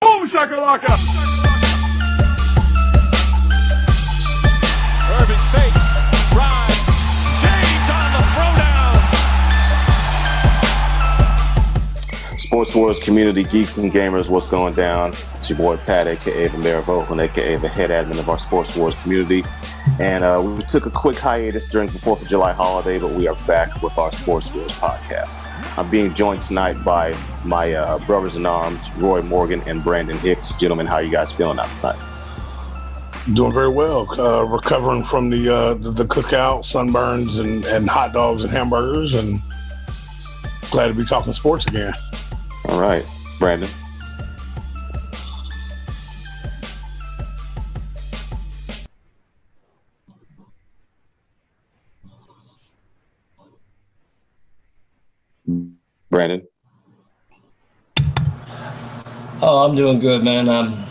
Boom shakalaka! Irving fakes, drives, James on the throwdown. Sports Wars community, geeks and gamers, what's going down? It's your boy Pat, aka the Mayor of Oakland, aka the head admin of our Sports Wars community. And we took a quick hiatus during the 4th of July holiday, but we are back with our Sports Wars podcast. I'm being joined tonight by my brothers-in-arms, Roy Morgan and Brandon Hicks. Gentlemen, how are you guys feeling out tonight? Doing very well. Recovering from the cookout, sunburns, and hot dogs and hamburgers, and glad to be talking sports again. All right, Brandon. Brandon? Oh, I'm doing good, man. I'm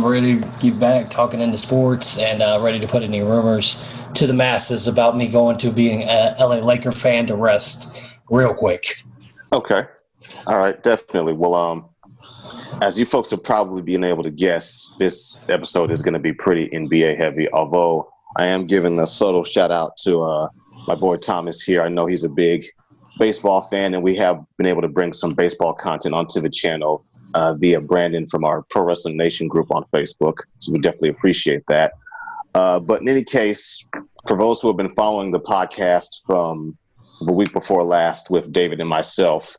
ready to get back talking into sports and ready to put any rumors to the masses about me going to being a LA Laker fan to rest real quick. Okay. All right, definitely. Well, as you folks have probably been able to guess, this episode is going to be pretty NBA heavy, although I am giving a subtle shout out to my boy Thomas here. I know he's a big baseball fan, and we have been able to bring some baseball content onto the channel via Brandon from our Pro Wrestling Nation group on Facebook. So we definitely appreciate that. But in any case, for those who have been following the podcast from the week before last with David and myself,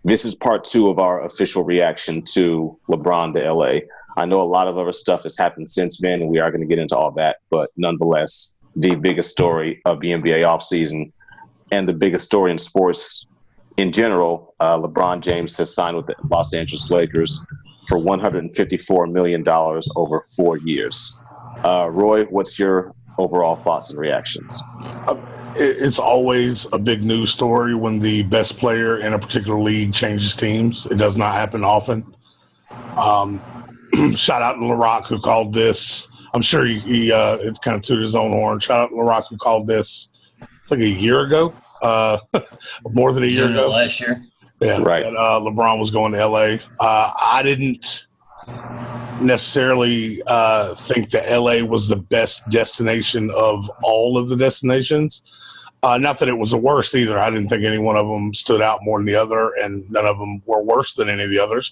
this is part 2 of our official reaction to LeBron to LA. I know a lot of other stuff has happened since then, and we are going to get into all that. But nonetheless, the biggest story of the NBA offseason and the biggest story in sports in general, LeBron James has signed with the Los Angeles Lakers for $154 million over 4 years. Roy, what's your overall thoughts and reactions? It's always a big news story when the best player in a particular league changes teams. It does not happen often. Shout out to LaRock who called this. I'm sure he kind of tooted his own horn. Shout out to LaRock who called this like a year ago, more than a year ago. Last year. Yeah, right. That, LeBron was going to LA. I didn't necessarily think that LA was the best destination of all of the destinations. Not that it was the worst either. I didn't think any one of them stood out more than the other, and none of them were worse than any of the others.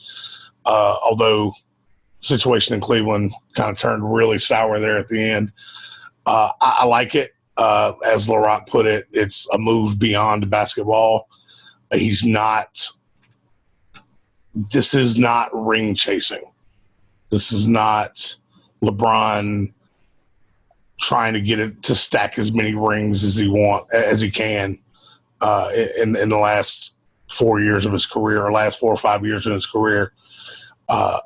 Although the situation in Cleveland kind of turned really sour there at the end. I like it. As LaRock put it, it's a move beyond basketball. This is not ring chasing. This is not LeBron trying to get it to stack as many rings as he can in the last 4 years of his career, or last 4 or 5 years in his career.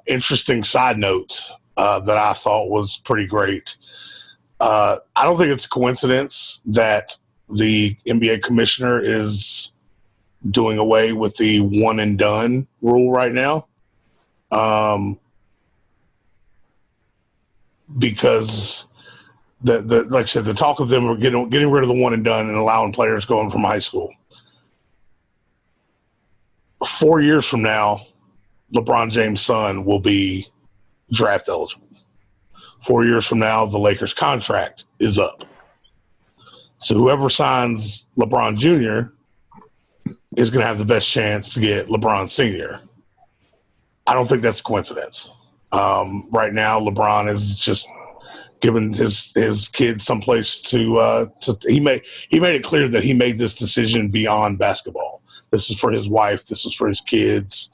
Interesting side note that I thought was pretty great. I don't think it's a coincidence that the NBA commissioner is doing away with the one and done rule right now. Because like I said, the talk of them are getting rid of the one and done and allowing players going from high school. 4 years from now, LeBron James' son will be draft eligible. 4 years from now, the Lakers' contract is up. So whoever signs LeBron Jr. is going to have the best chance to get LeBron Sr. I don't think that's a coincidence. Right now, LeBron is just giving his kids someplace to he made it clear that he made this decision beyond basketball. This is for his wife. This is for his kids.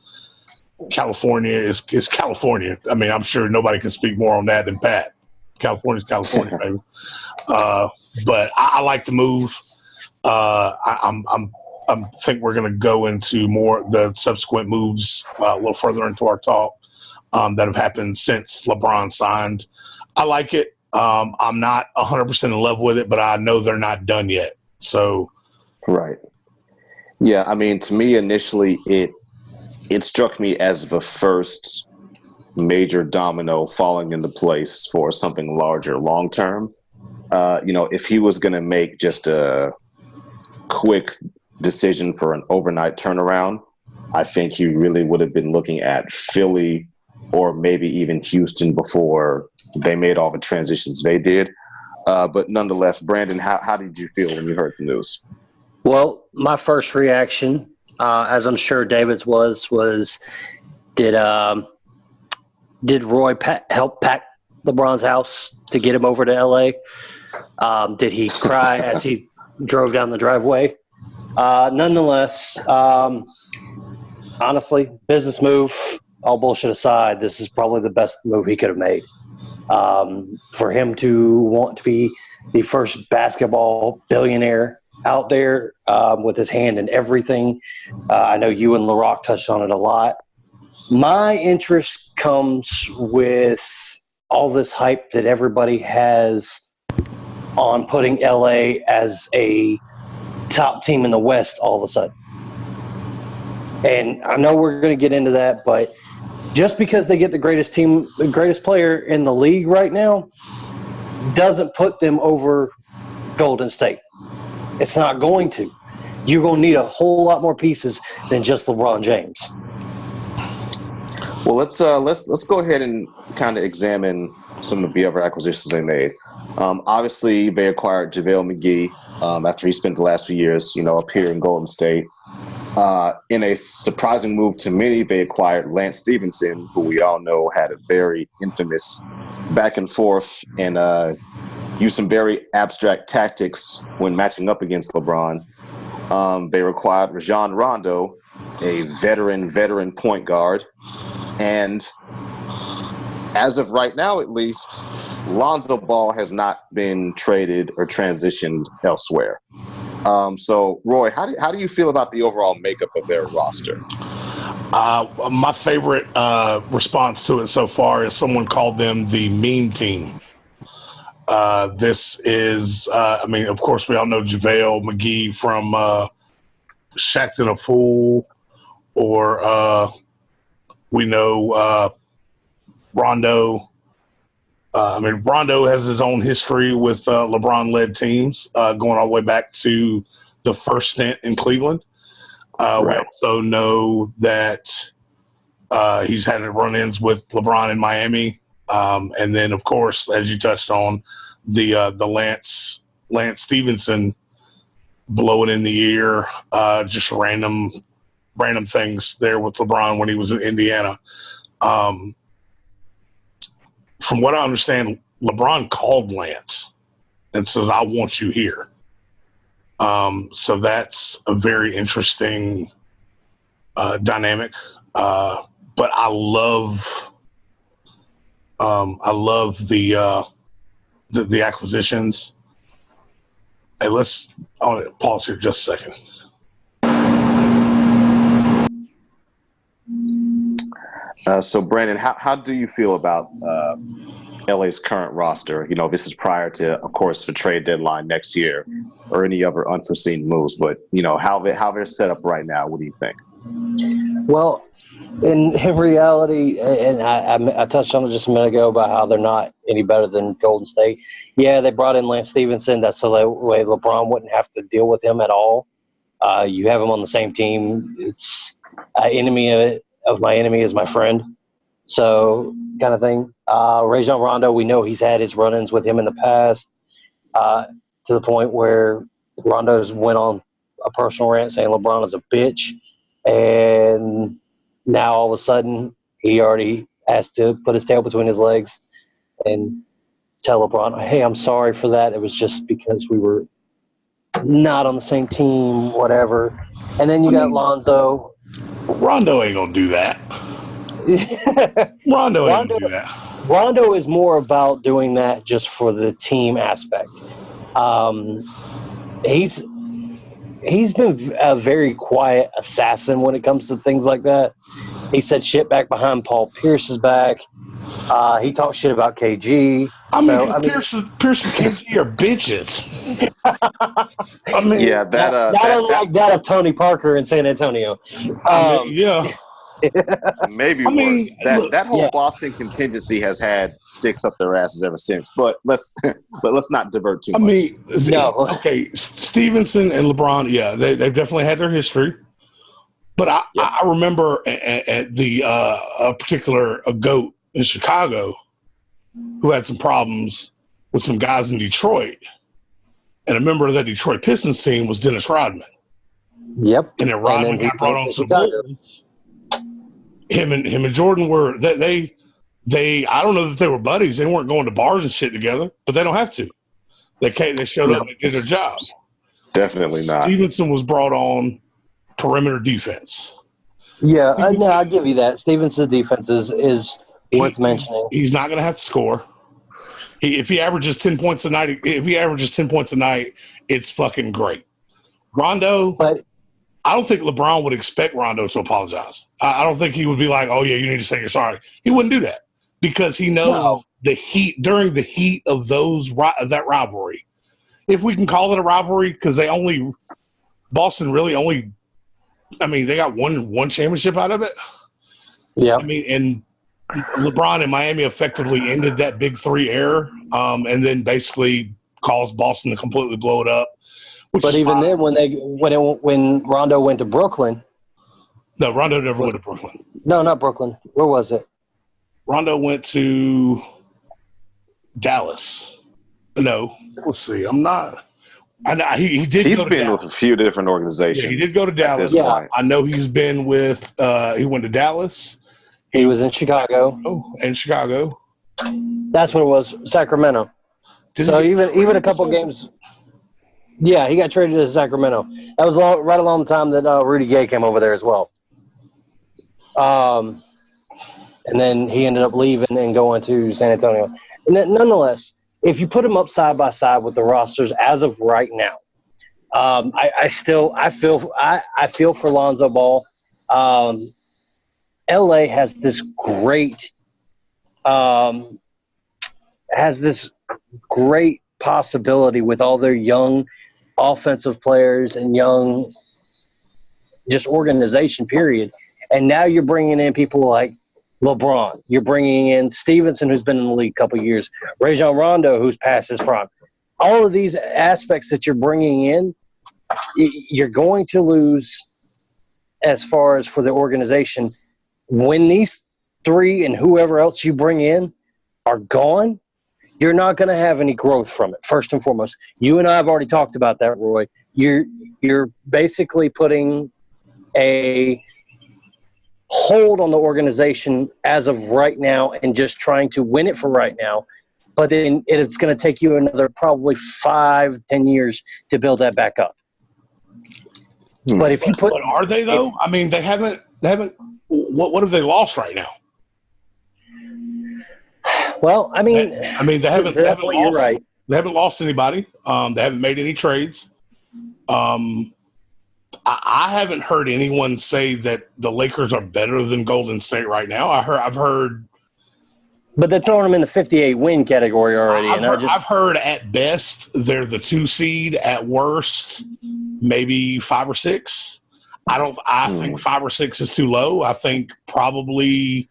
California is California. I mean, I'm sure nobody can speak more on that than Pat. California's California, baby. But I like the move. I think we're going to go into more the subsequent moves a little further into our talk that have happened since LeBron signed. I like it. I'm not 100% in love with it, but I know they're not done yet. So, right. Yeah, I mean, to me, initially, it struck me as the first major domino falling into place for something larger long term. If he was going to make just a quick decision for an overnight turnaround, I think he really would have been looking at Philly or maybe even Houston before they made all the transitions they did. But nonetheless, Brandon, how did you feel when you heard the news? Well, my first reaction, as I'm sure David's was did Roy help pack LeBron's house to get him over to LA? Did he cry as he drove down the driveway? Nonetheless, honestly, business move, all bullshit aside, this is probably the best move he could have made. For him to want to be the first basketball billionaire out there with his hand in everything. I know you and LaRock touched on it a lot. My interest comes with all this hype that everybody has on putting LA as a top team in the West all of a sudden. And I know we're going to get into that, but just because they get the greatest team, the greatest player in the league right now, doesn't put them over Golden State. It's not going to. You're going to need a whole lot more pieces than just LeBron James. Well, let's go ahead and kind of examine some of the other acquisitions they made. Obviously, they acquired JaVale McGee after he spent the last few years, up here in Golden State. In a surprising move to many, they acquired Lance Stephenson, who we all know had a very infamous back and forth and used some very abstract tactics when matching up against LeBron. They acquired Rajon Rondo, a veteran point guard. And as of right now, at least, Lonzo Ball has not been traded or transitioned elsewhere. So, Roy, how do you feel about the overall makeup of their roster? My favorite response to it so far is someone called them the meme team. This is, of course, we all know JaVale McGee from Shacked in a Pool, or we know Rondo. Rondo has his own history with LeBron-led teams, going all the way back to the first stint in Cleveland. Right. We also know that he's had run-ins with LeBron in Miami. And then, of course, as you touched on, the Lance Stephenson blowing in the ear, just random things there with LeBron when he was in Indiana. From what I understand, LeBron called Lance and says, "I want you here." So that's a very interesting dynamic. But I love the acquisitions. Hey, let's pause here just a second. So, Brandon, how do you feel about LA's current roster? This is prior to, of course, the trade deadline next year or any other unforeseen moves. But, how they're set up right now, what do you think? Well, in reality, and I touched on it just a minute ago about how they're not any better than Golden State. Yeah, they brought in Lance Stephenson. That's the way LeBron wouldn't have to deal with him at all. You have him on the same team. It's enemy of my enemy is my friend. So kind of thing. Rajon Rondo, we know he's had his run-ins with him in the past to the point where Rondo's went on a personal rant saying LeBron is a bitch. And now all of a sudden he already has to put his tail between his legs and tell LeBron, hey, I'm sorry for that. It was just because we were not on the same team, whatever. And then you got Lonzo. Rondo ain't going to do that. Rondo ain't going to do that. Rondo is more about doing that just for the team aspect. He's been a very quiet assassin when it comes to things like that. He said shit back behind Paul Pierce's back. He talked shit about KG. Pierce and KG are bitches. Yeah, not unlike that of Tony Parker in San Antonio. Yeah. Maybe worse. That whole Boston contingency has had sticks up their asses ever since. But let's not divert too much. Okay, Stevenson and LeBron, they've definitely had their history. But I remember at the a particular GOAT in Chicago who had some problems with some guys in Detroit. And a member of that Detroit Pistons team was Dennis Rodman. Yep. And then Rodman got brought on to the Bulls. Him and Jordan were they I don't know that they were buddies. They weren't going to bars and shit together, but they don't have to. They showed up and did their job. Definitely not. Stephenson was brought on perimeter defense. Yeah, no, I'll give you that. Stephenson's defense is worth mentioning. He's not going to have to score. If he averages 10 points a night, it's fucking great. Rondo, But I don't think LeBron would expect Rondo to apologize. I don't think he would be like, "Oh yeah, you need to say you're sorry." He wouldn't do that because he knows the heat during the heat of that rivalry. If we can call it a rivalry, because Boston really only, they got one championship out of it. yeah, And LeBron and Miami effectively ended that Big Three era, and then basically caused Boston to completely blow it up. But even then, when Rondo went to Brooklyn, no, Rondo never went to Brooklyn. No, not Brooklyn. Where was it? Rondo went to Dallas. No, let's see. I'm not. I know he did. He's go to been Dallas. with a few different organizations. Yeah, he did go to Dallas. Yeah. I know he's been with. He went to Dallas. He was in Chicago. In Chicago. That's what it was. Sacramento. So even a couple games. Yeah, he got traded to Sacramento. That was right along the time that Rudy Gay came over there as well. And then he ended up leaving and going to San Antonio. And nonetheless, if you put him up side by side with the rosters as of right now, I feel for Lonzo Ball. LA has this great possibility with all their young offensive players and young just organization period. And now you're bringing in people like LeBron. You're bringing in Stephenson, who's been in the league a couple of years, Rajon Rondo, who's past his prime. All of these aspects that you're bringing in, you're going to lose as far as for the organization. When these three and whoever else you bring in are gone, you're not going to have any growth from it, first and foremost. You and I have already talked about that, Roy. You're basically putting a hold on the organization as of right now and just trying to win it for right now. But then it's going to take you another probably 5-10 years to build that back up. But if you put, but are they though? They haven't. What have they lost right now? Well, they haven't lost. You're right. They haven't lost anybody. They haven't made any trades. I haven't heard anyone say that the Lakers are better than Golden State right now. I've heard, but they're throwing them in the 58 win category already. I've heard at best they're the 2 seed, at worst maybe 5 or 6. I think 5 or 6 is too low. I think probably,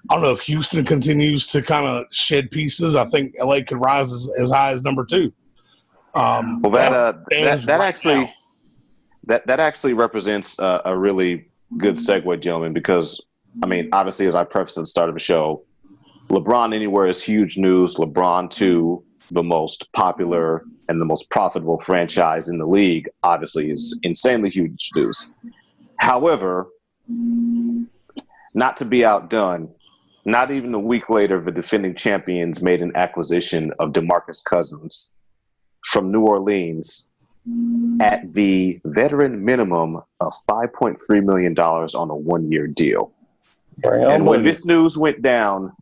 I don't know if Houston continues to kind of shed pieces. I think LA could rise as high as number 2. That actually represents a really good segue, gentlemen, because obviously, as I prefaced at the start of the show, LeBron anywhere is huge news. LeBron 2, the most popular and the most profitable franchise in the league, obviously is insanely huge news. However, not to be outdone, not even a week later, the defending champions made an acquisition of Demarcus Cousins from New Orleans at the veteran minimum of $5.3 million on a 1-year deal. And when this news went down,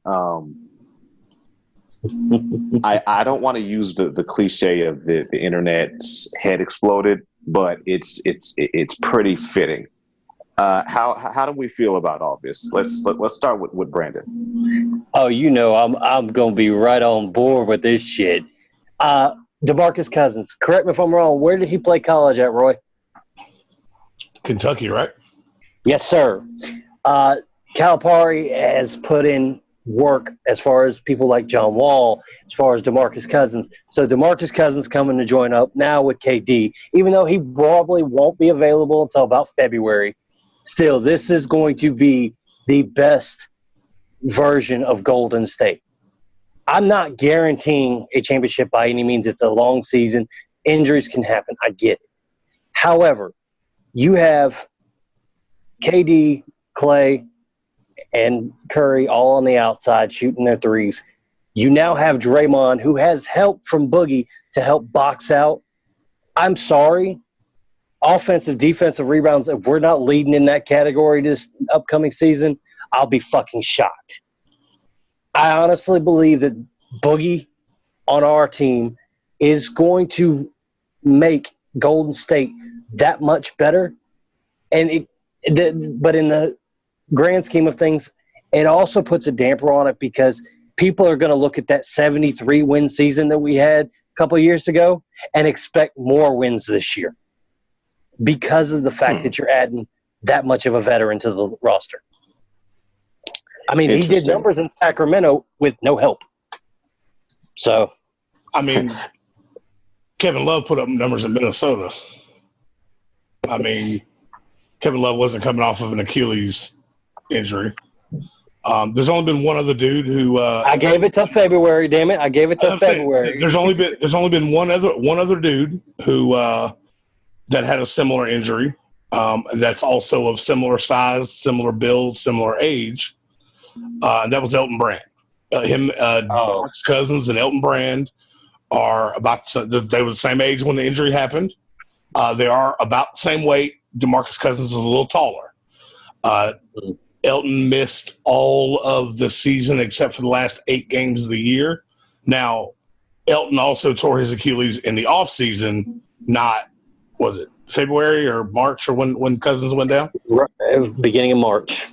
I don't want to use the cliche of the internet's head exploded, but it's pretty fitting. How do we feel about all this? Let's start with Brandon. Oh, I'm gonna be right on board with this shit. Demarcus Cousins. Correct me if I'm wrong. Where did he play college at, Roy? Kentucky, right? Yes, sir. Calipari has put in work as far as people like John Wall, as far as Demarcus Cousins. So Demarcus Cousins coming to join up now with KD, even though he probably won't be available until about February. still, this is going to be the best version of Golden State. I'm not guaranteeing a championship by any means. It's a long season. Injuries can happen. I get it. However, you have KD, Clay, and Curry all on the outside shooting their threes. You now have Draymond, who has help from Boogie to help box out. I'm sorry. Offensive, defensive rebounds, if we're not leading in that category this upcoming season, I'll be fucking shocked. I honestly believe that Boogie on our team is going to make Golden State that much better. And but in the grand scheme of things, it also puts a damper on it because people are going to look at that 73-win season that we had a couple of years ago and expect more wins this year because of the fact that you're adding that much of a veteran to the roster. I mean, he did numbers in Sacramento with no help. So, I mean, Kevin Love put up numbers in Minnesota. I mean, Kevin Love wasn't coming off of an Achilles injury. There's only been one other dude who. I gave it till February. Damn it! I gave it till February. There's only been one other dude who that had a similar injury. That's also of similar size, similar build, similar age, and that was Elton Brand. Demarcus Cousins and Elton Brand are they were the same age when the injury happened. They are about the same weight. Demarcus Cousins is a little taller. Elton missed all of the season except for the last 8 games of the year. Now, Elton also tore his Achilles in the offseason, was it February or March or when Cousins went down? Beginning of March.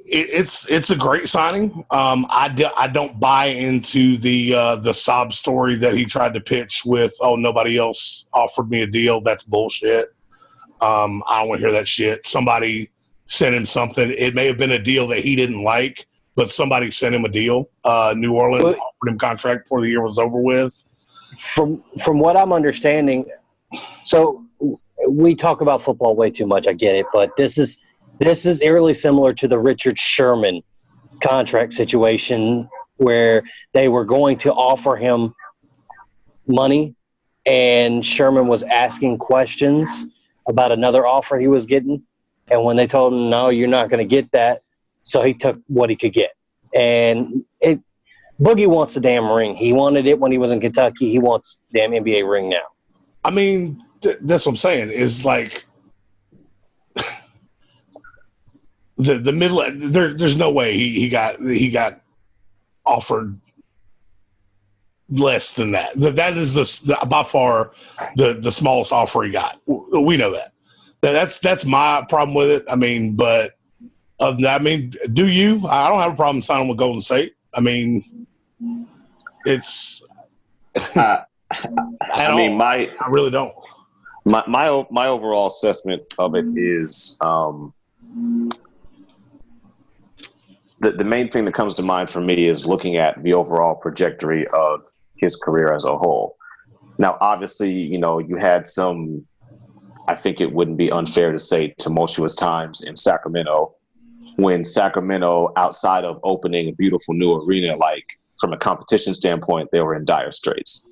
It's a great signing. I don't buy into the sob story that he tried to pitch with, nobody else offered me a deal. That's bullshit. I don't want to hear that shit. Somebody sent him something. It may have been a deal that he didn't like, but somebody sent him a deal. New Orleans offered him contract before the year was over with. From what I'm understanding, so we talk about football way too much. I get it, but this is eerily similar to the Richard Sherman contract situation where they were going to offer him money and Sherman was asking questions about another offer he was getting. And when they told him, no, you're not going to get that, so he took what he could get. And Boogie wants the damn ring. He wanted it when he was in Kentucky. He wants the damn NBA ring now. I mean, that's what I'm saying is like the middle. There's no way he got offered less than that. That is by far the smallest offer he got. We know that. That's my problem with it. I mean, but do you? I don't have a problem signing with Golden State. I mean, it's. I really don't. My overall assessment of it is the main thing that comes to mind for me is looking at the overall trajectory of his career as a whole. Now, obviously, you had some, I think it wouldn't be unfair to say, tumultuous times in Sacramento when Sacramento, outside of opening a beautiful new arena, like from a competition standpoint, they were in dire straits.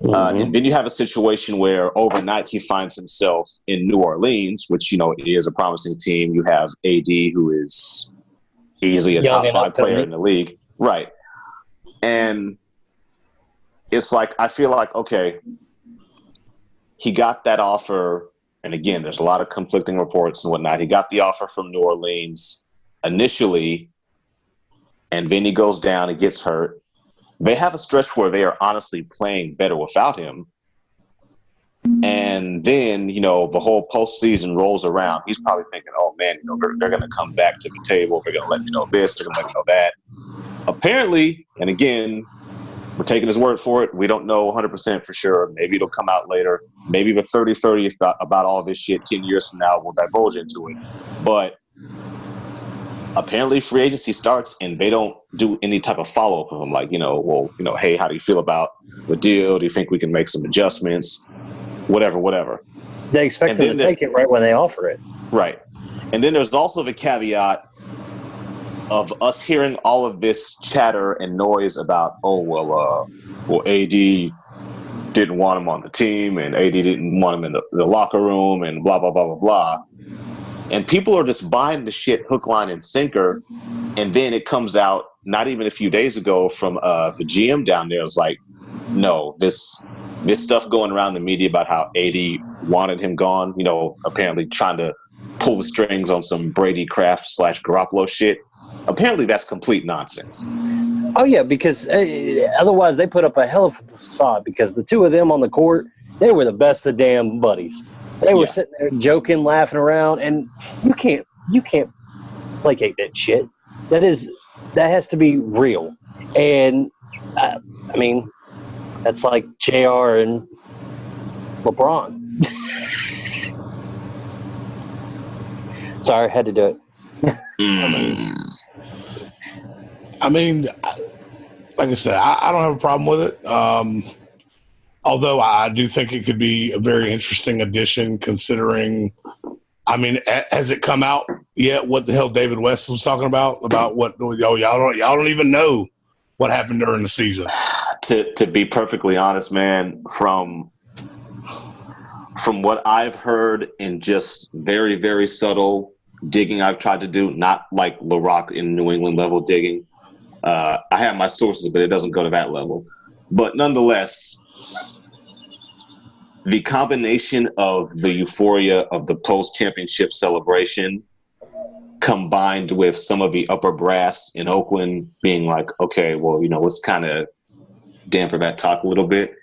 And then you have a situation where overnight he finds himself in New Orleans, which, is a promising team. You have AD, who is easily a top 5 player in the league. Right. And it's like, I feel like, okay, he got that offer. And again, there's a lot of conflicting reports and whatnot. He got the offer from New Orleans initially, and then he goes down and gets hurt. They have a stretch where they are honestly playing better without him. And then, the whole postseason rolls around. He's probably thinking, oh, man, they're going to come back to the table. They're going to let me know this. They're going to let me know that. Apparently, and again, we're taking his word for it. We don't know 100% for sure. Maybe it'll come out later. Maybe the 30-30 about all this shit 10 years from now, we'll divulge into it. But apparently free agency starts and they don't do any type of follow-up of him. Like, hey, how do you feel about the deal? Do you think we can make some adjustments? Whatever. They expect him to take it right when they offer it. Right. And then there's also the caveat of us hearing all of this chatter and noise about, AD didn't want him on the team and AD didn't want him in the locker room and blah, blah, blah, blah, blah. And people are just buying the shit hook, line, and sinker. And then it comes out not even a few days ago from the GM down there. It's like, no, this stuff going around the media about how AD wanted him gone, apparently trying to pull the strings on some Brady Kraft / Garoppolo shit. Apparently that's complete nonsense. Oh, yeah, because otherwise they put up a hell of a facade because the two of them on the court, they were the best of damn buddies. They were sitting there joking, laughing around, and you can't placate that shit. That has to be real. And, that's like JR and LeBron. Sorry, I had to do it. Like I said, I don't have a problem with it. Although I do think it could be a very interesting addition considering, has it come out yet what the hell David West was talking about what, y'all don't even know what happened during the season. To be perfectly honest, man, from what I've heard in just very, very subtle digging I've tried to do, not like LaRock in New England level digging. I have my sources, but it doesn't go to that level. But nonetheless, the combination of the euphoria of the post-championship celebration combined with some of the upper brass in Oakland being like, okay, well, let's kind of damper that talk a little bit.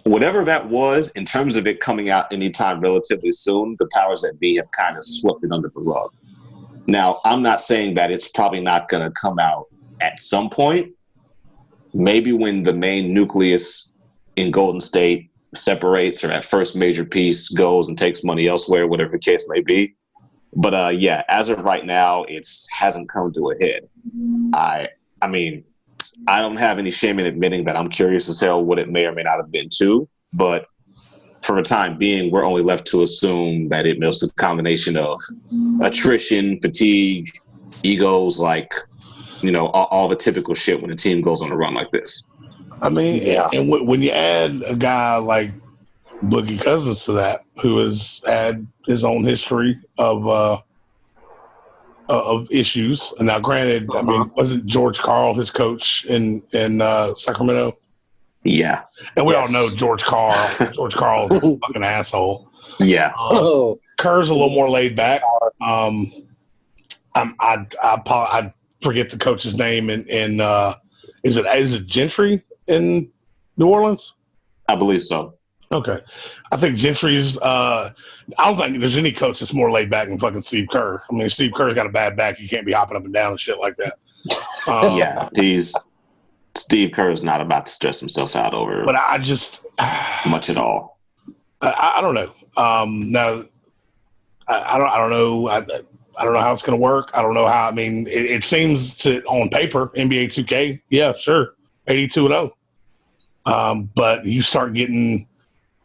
Whatever that was, in terms of it coming out anytime relatively soon, the powers that be have kind of swept it under the rug. Now, I'm not saying that it's probably not going to come out at some point. Maybe when the main nucleus in Golden State separates or that first major piece goes and takes money elsewhere, whatever the case may be. But as of right now, it hasn't come to a head. I don't have any shame in admitting that I'm curious as hell what it may or may not have been too. But for the time being, we're only left to assume that it was a combination of attrition, fatigue, egos, all the typical shit when a team goes on a run like this. And when you add a guy like Boogie Cousins to that, who has had his own history of issues. And now, granted, wasn't George Karl his coach in Sacramento? Yeah, and we all know George Karl. George Karl's a fucking asshole. Yeah, Kerr's a little more laid back. I forget the coach's name. In is it Gentry in New Orleans? I believe so. Okay. I think Gentry's I don't think there's any coach that's more laid back than fucking Steve Kerr. Steve Kerr's got a bad back. You can't be hopping up and down and shit like that. Steve Kerr is not about to stress himself out over but I just much at all. I don't know. Now I don't know. I don't know how it's going to work. I don't know how. It seems to on paper NBA 2K, yeah, sure, 82-0. But you start getting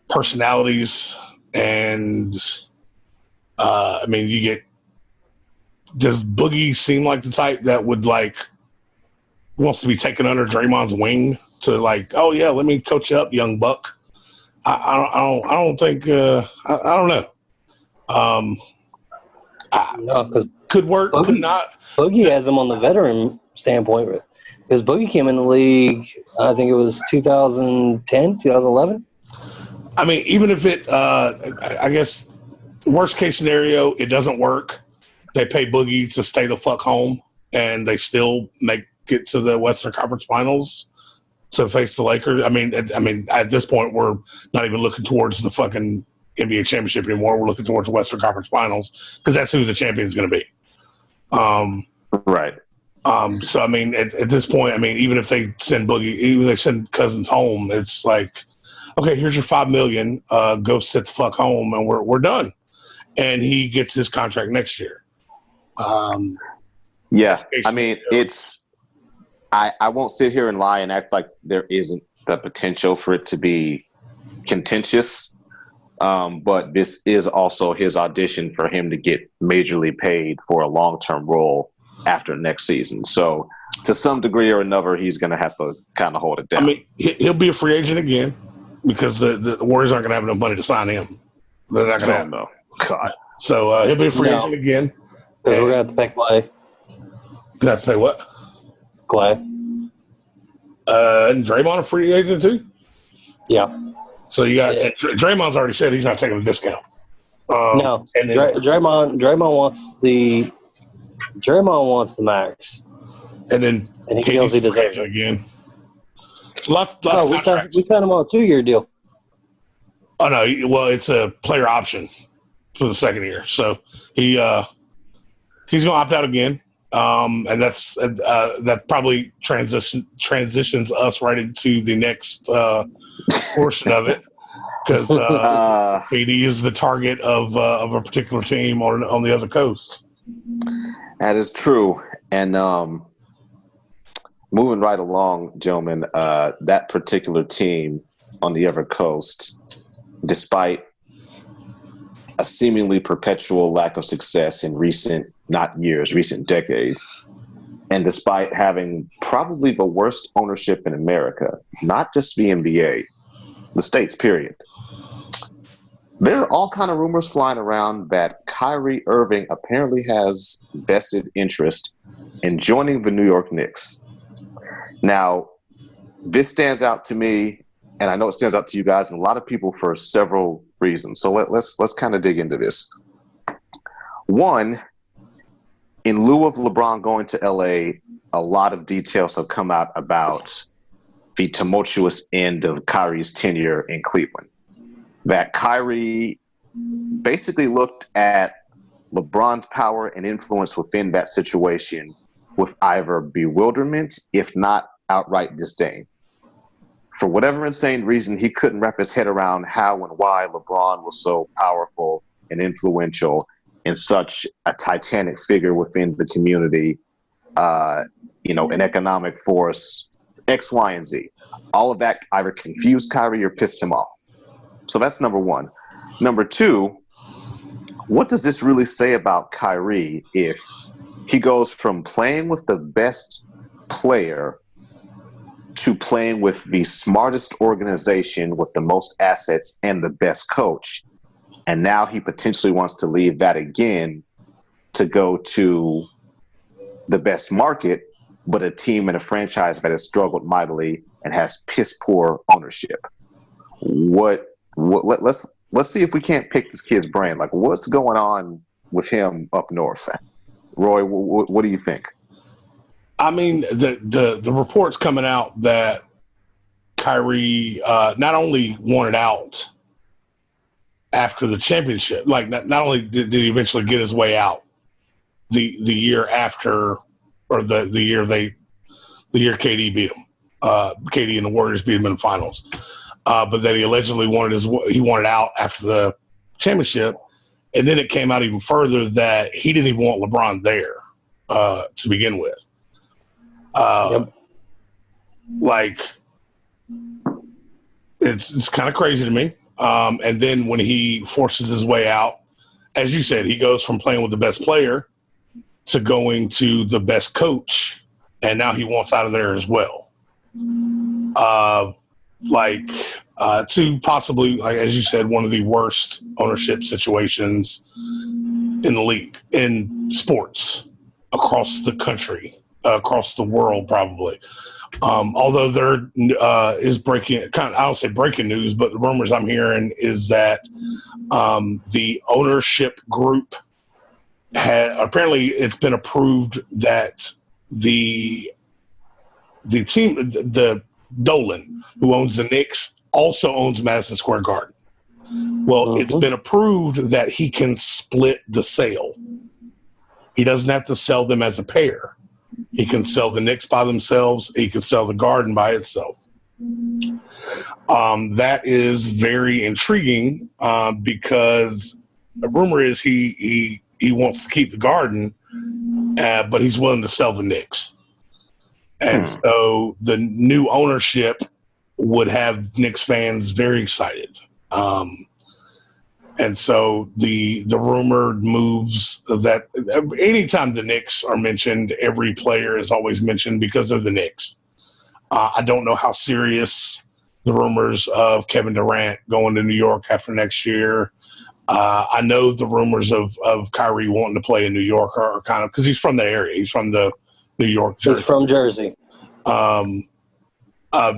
personalities and you get, does Boogie seem like the type that would wants to be taken under Draymond's wing to oh yeah, let me coach you up, young buck? I don't think I don't know. Could work, Boogie, could not. Boogie has him on the veteran standpoint because Boogie came in the league, I think it was 2010, 2011. Even if it, I guess, worst case scenario, it doesn't work. They pay Boogie to stay the fuck home, and they still make it to the Western Conference Finals to face the Lakers. At this point, we're not even looking towards the fucking NBA championship anymore. We're looking towards the Western Conference Finals because that's who the champion is going to be. Right. So at this point, even if they send Boogie, even if they send Cousins home, it's like, okay, here's your $5 million. Go sit the fuck home, and we're done. And he gets his contract next year. It's. I won't sit here and lie and act like there isn't the potential for it to be contentious. But this is also his audition for him to get majorly paid for a long-term role after next season. So to some degree or another, he's going to have to kind of hold it down. I mean, he'll be a free agent again because the Warriors aren't going to have enough money to sign him. They're not going to have no. God. So he'll be a free agent again. Because we're going to have to pay Clay. Going to have to pay what? Clay. And Draymond a free agent too? Yeah. So you got Draymond's already said he's not taking a discount. No. And then, Draymond wants the max. And then he feels he deserves it again. So lots of contracts. We signed him on a 2-year deal. Oh no! Well, it's a player option for the second year, so he's going to opt out again, and that's that probably transitions us right into the next portion of it because KD is the target of a particular team on the other coast. That is true, and moving right along, gentlemen, that particular team on the other coast, despite a seemingly perpetual lack of success in recent decades, and despite having probably the worst ownership in America, not just the NBA, the States, period. There are all kind of rumors flying around that Kyrie Irving apparently has vested interest in joining the New York Knicks. Now, this stands out to me, and I know it stands out to you guys and a lot of people for several reasons. So let's kind of dig into this. One, in lieu of LeBron going to LA, a lot of details have come out about the tumultuous end of Kyrie's tenure in Cleveland. That Kyrie basically looked at LeBron's power and influence within that situation with either bewilderment, if not outright disdain. For whatever insane reason, he couldn't wrap his head around how and why LeBron was so powerful and influential and such a titanic figure within the community, an economic force, X, Y, and Z. All of that either confused Kyrie or pissed him off. So that's number one. Number two, what does this really say about Kyrie if he goes from playing with the best player to playing with the smartest organization with the most assets and the best coach, and now he potentially wants to leave that again to go to the best market, but a team and a franchise that has struggled mightily and has piss poor ownership? Let's see if we can't pick this kid's brain. Like, what's going on with him up north? Roy, what do you think? I mean, the reports coming out that Kyrie not only wanted out after the championship, like not only did he eventually get his way out the year after, or the year KD beat him, KD and the Warriors beat him in the finals, but that he allegedly wanted out after the championship, and then it came out even further that he didn't even want LeBron there to begin with. Like, it's kind of crazy to me. And then when he forces his way out, as you said, he goes from playing with the best player to going to the best coach, and now he wants out of there as well. To possibly, like as you said, one of the worst ownership situations in the league, in sports, across the country, across the world, probably. Although there is breaking, I don't say breaking news, but the rumors I'm hearing is that the ownership group apparently it's been approved that the team, the Dolan, who owns the Knicks, also owns Madison Square Garden. Well, It's been approved that he can split the sale. He doesn't have to sell them as a pair. He can sell the Knicks by themselves. He can sell the Garden by itself. That is very intriguing because the rumor is he wants to keep the Garden, but he's willing to sell the Knicks. And so the new ownership would have Knicks fans very excited. And so the rumored moves that anytime the Knicks are mentioned, every player is always mentioned because of the Knicks. I don't know how serious the rumors of Kevin Durant going to New York after next year. I know the rumors of Kyrie wanting to play in New York are kind of because he's from the area. He's from the New York Jersey. He's from Jersey.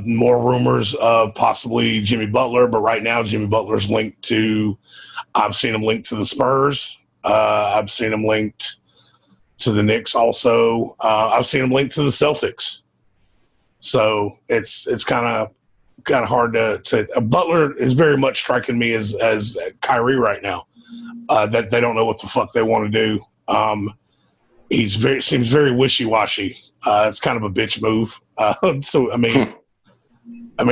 More rumors of possibly Jimmy Butler, but right now Jimmy Butler's linked to – I've seen him linked to the Spurs. I've seen him linked to the Knicks also. I've seen him linked to the Celtics. So it's kind of hard to Butler is very much striking me as Kyrie right now. That they don't know what the fuck they want to do. Seems very wishy-washy. It's kind of a bitch move. So I mean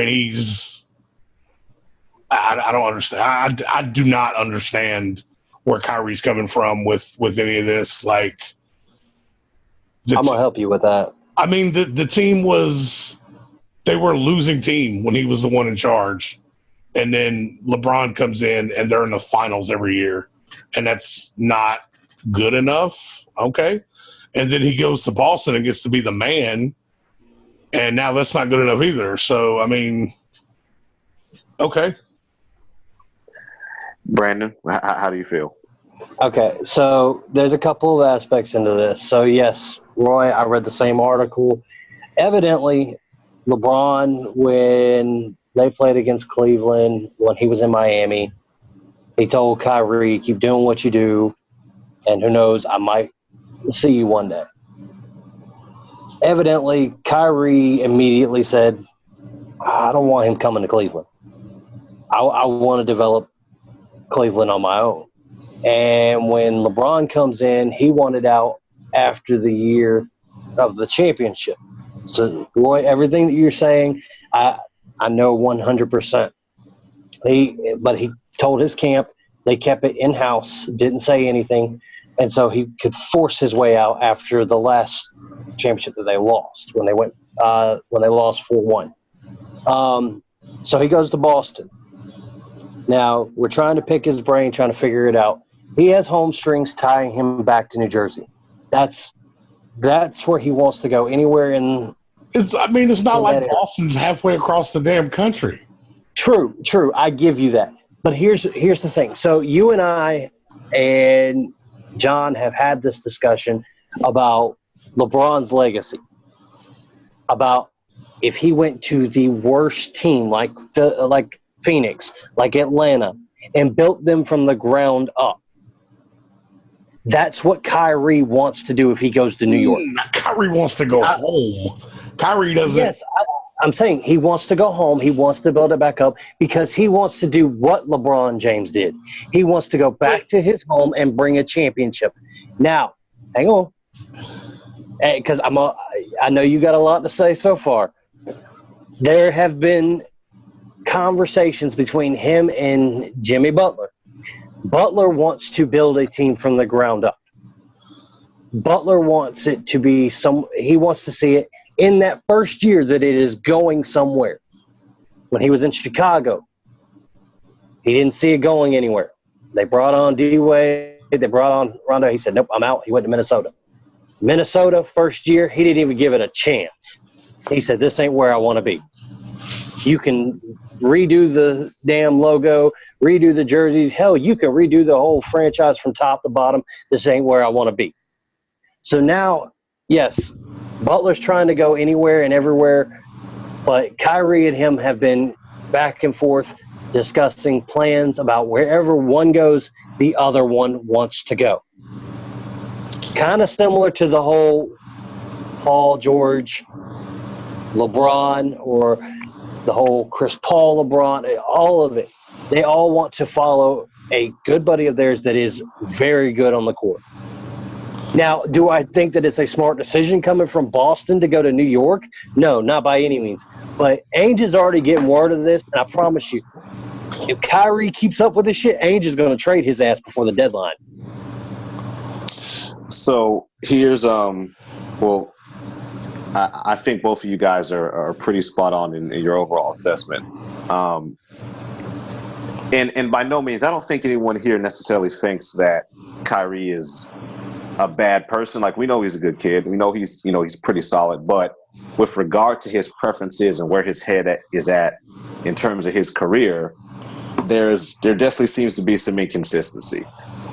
he's I don't understand. I do not understand where Kyrie's coming from with any of this. Like, I'm gonna help you with that. I mean, the team they were a losing team when he was the one in charge, and then LeBron comes in and they're in the finals every year, and that's not good enough. Okay, and then he goes to Boston and gets to be the man, and now that's not good enough either. So I mean, okay. Brandon, how do you feel? Okay, so there's a couple of aspects into this. So, yes, Roy, I read the same article. Evidently, LeBron, when they played against Cleveland, when he was in Miami, he told Kyrie, keep doing what you do, and who knows, I might see you one day. Evidently, Kyrie immediately said, I don't want him coming to Cleveland. I want to develop Cleveland on my own. And when LeBron comes in, he wanted out after the year of the championship. So, Roy, everything that you're saying, I know 100%. But he told his camp, they kept it in-house, didn't say anything, and so he could force his way out after the last championship that they lost when they lost 4-1. So he goes to Boston. Now, we're trying to pick his brain, trying to figure it out. He has home strings tying him back to New Jersey. That's where he wants to go, anywhere in. It's not like Boston's halfway across the damn country. True. I give you that. But here's the thing. So you and I and John have had this discussion about LeBron's legacy, about if he went to the worst team like Phoenix, like Atlanta, and built them from the ground up. That's what Kyrie wants to do if he goes to New York. Kyrie wants to go home. Kyrie doesn't. Yes, I'm saying he wants to go home. He wants to build it back up because he wants to do what LeBron James did. He wants to go back to his home and bring a championship. Now, hang on, because I know you got a lot to say so far. There have been conversations between him and Jimmy Butler. Butler wants to build a team from the ground up. Butler wants it to be he wants to see it in that first year that it is going somewhere. When he was in Chicago, he didn't see it going anywhere. They brought on D-Wade. They brought on Rondo. He said, nope, I'm out. He went to Minnesota. Minnesota, first year, he didn't even give it a chance. He said, this ain't where I want to be. You can redo the damn logo, redo the jerseys. Hell, you can redo the whole franchise from top to bottom. This ain't where I want to be. So now, yes, Butler's trying to go anywhere and everywhere, but Kyrie and him have been back and forth discussing plans about wherever one goes, the other one wants to go. Kind of similar to the whole Paul George, LeBron, or the whole Chris Paul, LeBron, all of it. They all want to follow a good buddy of theirs that is very good on the court. Now, do I think that it's a smart decision coming from Boston to go to New York? No, not by any means. But Ainge is already getting word of this, and I promise you, if Kyrie keeps up with this shit, Ainge is going to trade his ass before the deadline. So here's I think both of you guys are pretty spot on in your overall assessment. And by no means, I don't think anyone here necessarily thinks that Kyrie is a bad person. Like, we know he's a good kid. We know he's pretty solid. But with regard to his preferences and where his head is at in terms of his career, there definitely seems to be some inconsistency.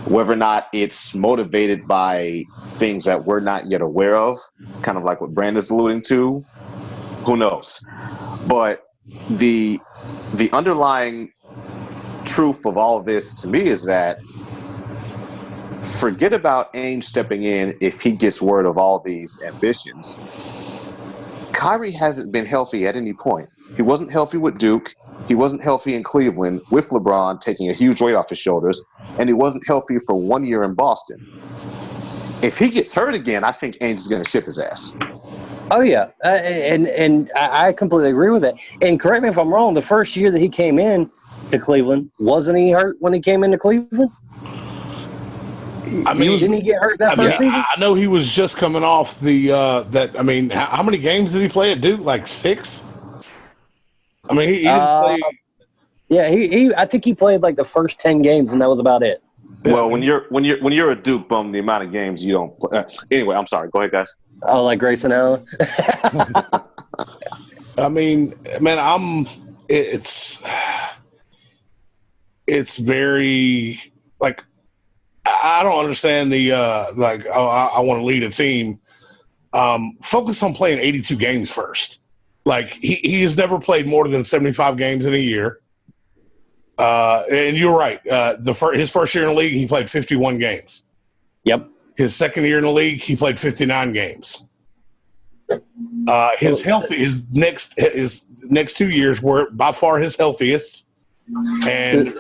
Whether or not it's motivated by things that we're not yet aware of, kind of like what Brandon's alluding to, who knows? But the underlying truth of all of this to me is that forget about Ainge stepping in if he gets word of all these ambitions. Kyrie hasn't been healthy at any point. He wasn't healthy with Duke. He wasn't healthy in Cleveland with LeBron taking a huge weight off his shoulders. And he wasn't healthy for 1 year in Boston. If he gets hurt again, I think Ainge is going to ship his ass. Oh, yeah. And I completely agree with that. And correct me if I'm wrong, the first year that he came in to Cleveland, wasn't he hurt when he came into Cleveland? I mean, didn't he get hurt that first season? I know he was just coming off the how many games did he play at Duke? Like 6? I mean, he didn't play. Yeah, he. I think he played like the first 10 games, and that was about it. Well, when you're a Duke bum, the amount of games you don't play. Anyway, I'm sorry. Go ahead, guys. Oh, like Grayson Allen. I mean, man, it's very like I don't understand the I want to lead a team. Focus on playing 82 games first. Like he has never played more than 75 games in a year. And you're right. His first year in the league, he played 51 games. Yep. His second year in the league, he played 59 games. His next 2 years were by far his healthiest, and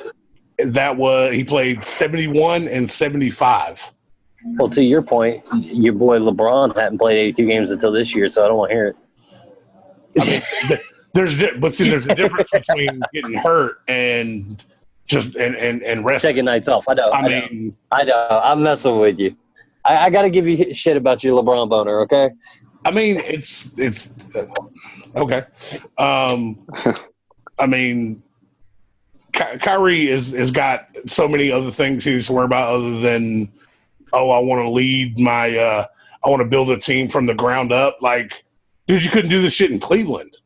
he played 71 and 75. Well, to your point, your boy LeBron hadn't played 82 games until this year, so I don't want to hear it. I mean, there's a difference between getting hurt and just and resting. Taking nights off. I know. I'm messing with you. I got to give you shit about your LeBron boner, okay? I mean, it's okay. I mean, Kyrie has got so many other things he needs to worry about other than, I want to lead I want to build a team from the ground up. Like, dude, you couldn't do this shit in Cleveland.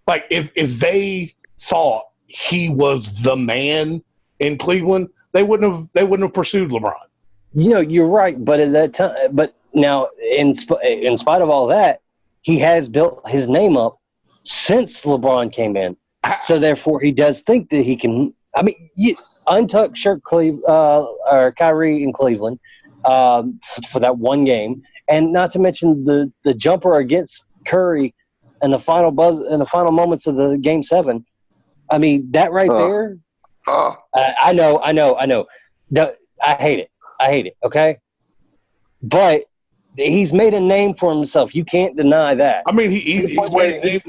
Like, if they thought he was the man in Cleveland, they wouldn't have pursued LeBron. You know, you're right, but at that time, but now in spite of all that, he has built his name up since LeBron came in. So therefore, he does think that he can. I mean, untuck shirt or Kyrie in Cleveland for that one game, and not to mention the jumper against Curry in the final moments of the Game 7. I mean, that right there. I know. I hate it. Okay, but he's made a name for himself. You can't deny that. I mean, he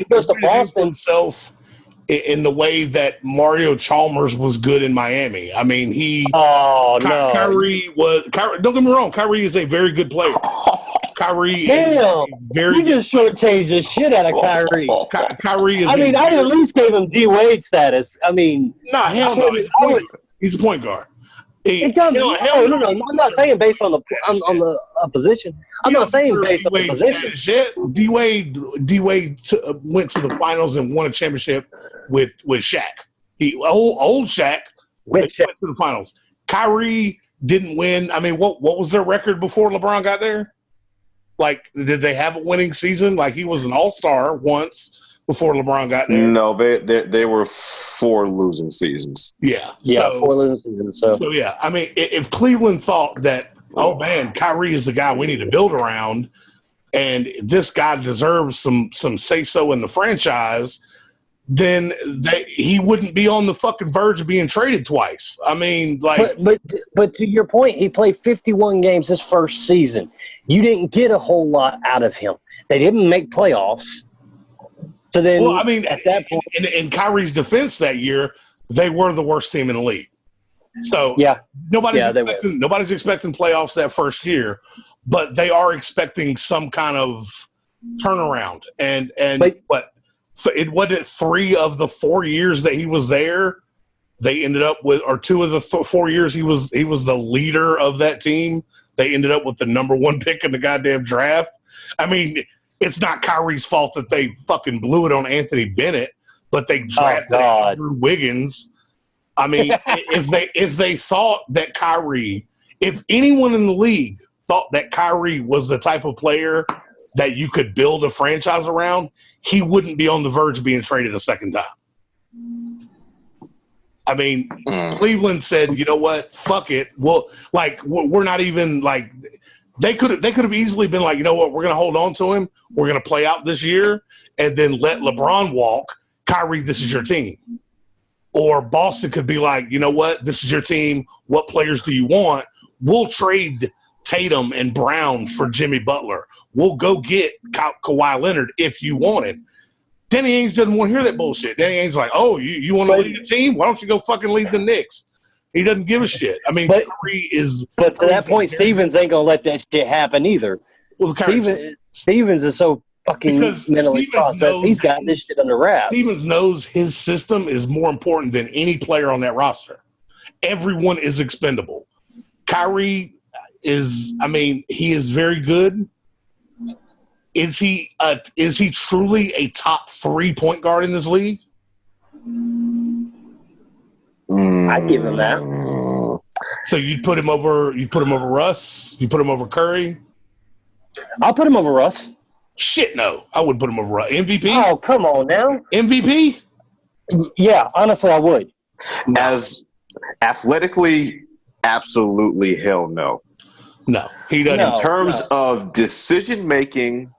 goes to Boston himself in the way that Mario Chalmers was good in Miami. I mean, Kyrie was. Don't get me wrong. Kyrie is a very good player. Kyrie you just shortchanged the shit out of Kyrie. Kyrie is. I mean, I at least gave him D Wade status. I mean, hell no. He's a point guard. No. I'm not saying based on the position. I'm not saying based on the position. D Wade went to the finals and won a championship with Shaq. Old Shaq went to the finals. Kyrie didn't win. I mean, what was their record before LeBron got there? Like, did they have a winning season? Like, he was an all-star once before LeBron got there. No, they were 4 losing seasons. Yeah. 4 losing seasons. So yeah, I mean, if Cleveland thought that, oh man, Kyrie is the guy we need to build around, and this guy deserves some say-so in the franchise, then he wouldn't be on the fucking verge of being traded twice. I mean, like, but to your point, he played 51 games his first season. You didn't get a whole lot out of him. They didn't make playoffs. So then, well, I mean, at that point, in Kyrie's defense that year, they were the worst team in the league. So nobody's expecting playoffs that first year, but they are expecting some kind of turnaround. And what? So it wasn't 3 of the 4 years that he was there. They ended up with, or 2 of the 4 years he was the leader of that team. They ended up with the number 1 pick in the goddamn draft. I mean, it's not Kyrie's fault that they fucking blew it on Anthony Bennett, but they drafted Andrew Wiggins. I mean, if they thought that Kyrie, if anyone in the league thought that Kyrie was the type of player that you could build a franchise around, he wouldn't be on the verge of being traded a second time. I mean, Cleveland said, you know what, fuck it. Well, like, we're not even like, they could have easily been like, you know what, we're going to hold on to him. We're going to play out this year and then let LeBron walk. Kyrie, this is your team. Or Boston could be like, you know what, this is your team. What players do you want? We'll trade Tatum and Brown for Jimmy Butler. We'll go get Kawhi Leonard if you want it. Danny Ainge doesn't want to hear that bullshit. Danny Ainge's like, oh, you want to lead a team? Why don't you go fucking lead the Knicks? He doesn't give a shit. I mean, Kyrie is. But to that point, Stevens ain't gonna let that shit happen either. Well, Stevens is so fucking mentally processed. He's got this shit under wraps. Stevens knows his system is more important than any player on that roster. Everyone is expendable. Kyrie is. I mean, he is very good. Is he truly a top 3 point guard in this league? I'd give him that. So you'd put him over Russ? You put him over Curry? I'll put him over Russ. Shit, no. I wouldn't put him over Russ. MVP? Oh, come on now. MVP? Yeah, honestly, I would. As athletically, absolutely hell no. No, he doesn't. In terms of decision making,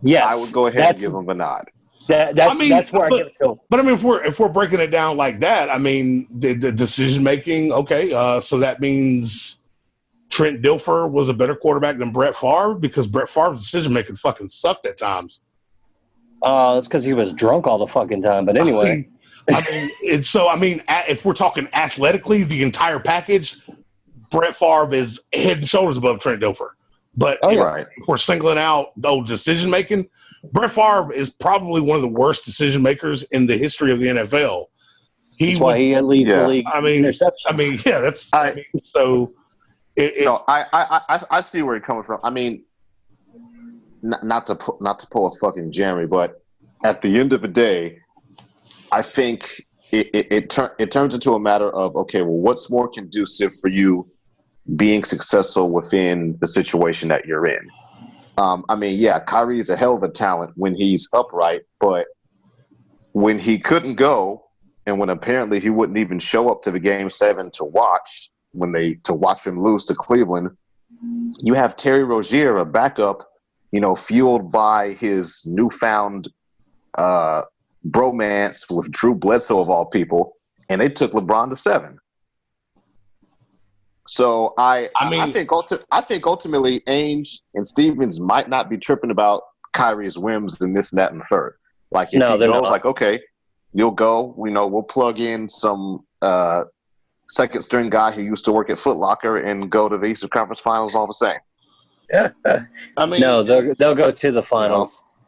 yes, I would go ahead and give him a nod. That's where I give it to him. But I mean, if we're breaking it down like that, I mean, the decision making. Okay, so that means Trent Dilfer was a better quarterback than Brett Favre because Brett Favre's decision making fucking sucked at times. That's because he was drunk all the fucking time. But anyway, if we're talking athletically, the entire package, Brett Favre is head and shoulders above Trent Dilfer. But if we're singling out the decision making, Brett Favre is probably one of the worst decision makers in the history of the NFL. That's why he leads the league. Interceptions. I see where you're coming from. I mean, not to pull a fucking Jeremy, but at the end of the day, I think it turns into a matter of, okay, well, what's more conducive for you being successful within the situation that you're in? Kyrie is a hell of a talent when he's upright, but when he couldn't go and when apparently he wouldn't even show up to the Game 7 to watch him lose to Cleveland, you have Terry Rozier, a backup, fueled by his newfound bromance with Drew Bledsoe of all people, and they took LeBron to 7. So I think ultimately Ainge and Stevens might not be tripping about Kyrie's whims and this and that and the third. Like if he goes, like, okay, you'll go. We'll plug in some second string guy who used to work at Foot Locker and go to the Eastern Conference Finals all the same. They'll go to the finals.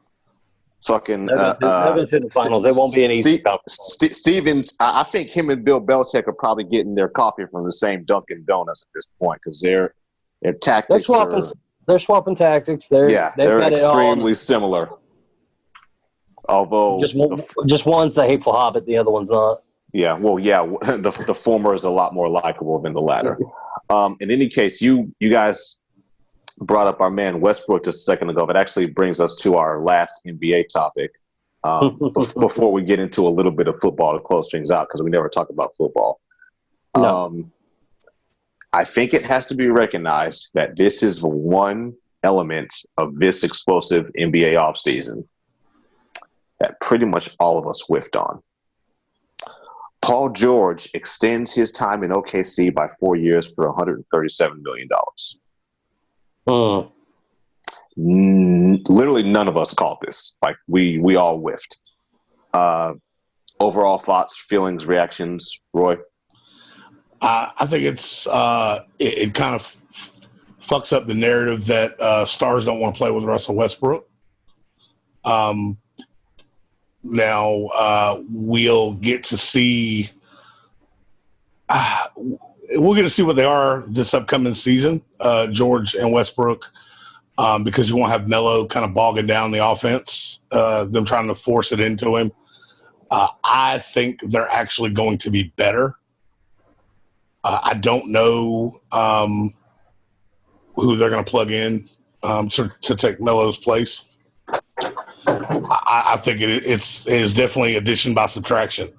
They'll go to the finals. It won't be an easy conference. Stevens, I think him and Bill Belichick are probably getting their coffee from the same Dunkin' Donuts at this point because their tactics they're swapping tactics. They're extremely similar. Although just one's the hateful hobbit, the other one's not. Yeah, well, the former is a lot more likable than the latter. In any case, you guys brought up our man Westbrook just a second ago. That actually brings us to our last NBA topic before we get into a little bit of football to close things out because we never talk about football. No. I think it has to be recognized that this is the one element of this explosive NBA offseason that pretty much all of us whiffed on. Paul George extends his time in OKC by 4 years for $137 million. Literally none of us called this. Like we all whiffed. Overall thoughts, feelings, reactions, Roy? I think it's it kind of fucks up the narrative that stars don't want to play with Russell Westbrook. Now we'll get to see we're going to see what they are this upcoming season, George and Westbrook, because you won't have Melo kind of bogging down the offense, them trying to force it into him. I think they're actually going to be better. I don't know who they're going to plug in to take Melo's place. I think it is definitely addition by subtraction.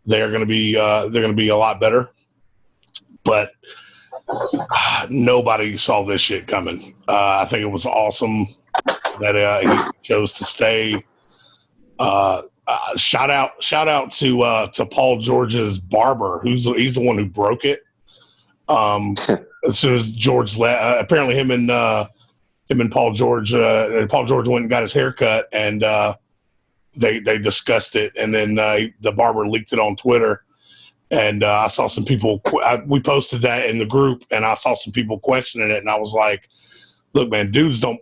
They're going to be a lot better, but nobody saw this shit coming. I think it was awesome that he chose to stay. Shout out to Paul George's barber, he's the one who broke it. As soon as George left, apparently him and Paul George went and got his hair cut, and they discussed it, and then the barber leaked it on Twitter, and I saw some people. We posted that in the group, and I saw some people questioning it, and I was like, "Look, man, dudes don't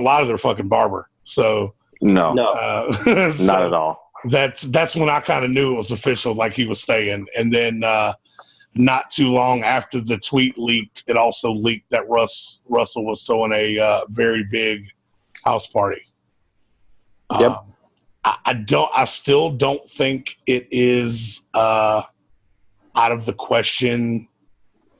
lie to their fucking barber." So no, so not at all. That's when I kind of knew it was official, like he was staying, and then. Not too long after the tweet leaked, it also leaked that Russell was throwing a very big house party. Yep. I still don't think it is out of the question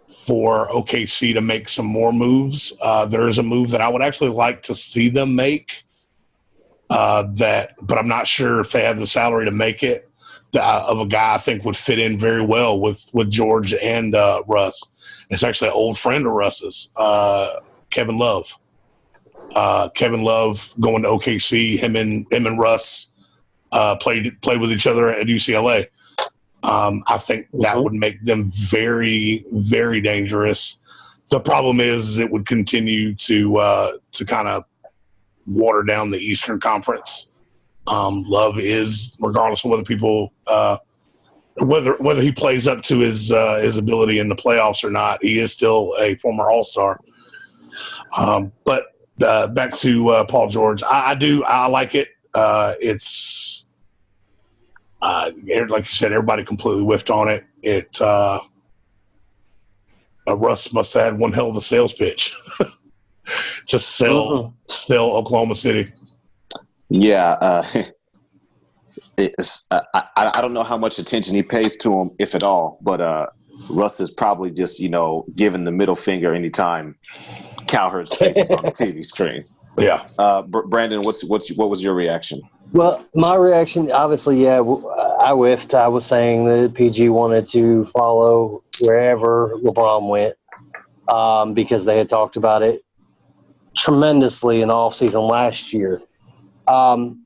for OKC to make some more moves. There is a move that I would actually like to see them make. But I'm not sure if they have the salary to make it. Of a guy I think would fit in very well with George and Russ. It's actually an old friend of Russ's, Kevin Love. Kevin Love going to OKC. Him and Russ played with each other at UCLA. I think that would make them very, very dangerous. The problem is it would continue to kind of water down the Eastern Conference. Love is, regardless of whether people whether he plays up to his ability in the playoffs or not, he is still a former All-Star. But back to Paul George, I like it. It's like you said, everybody completely whiffed on it. Russ must have had one hell of a sales pitch to sell Oklahoma City. Yeah, I don't know how much attention he pays to him, if at all. But Russ is probably just giving the middle finger anytime Cowherd's face is on the TV screen. Yeah. Brandon, what was your reaction? Well, my reaction, obviously, yeah, I whiffed. I was saying that PG wanted to follow wherever LeBron went because they had talked about it tremendously in the offseason last year.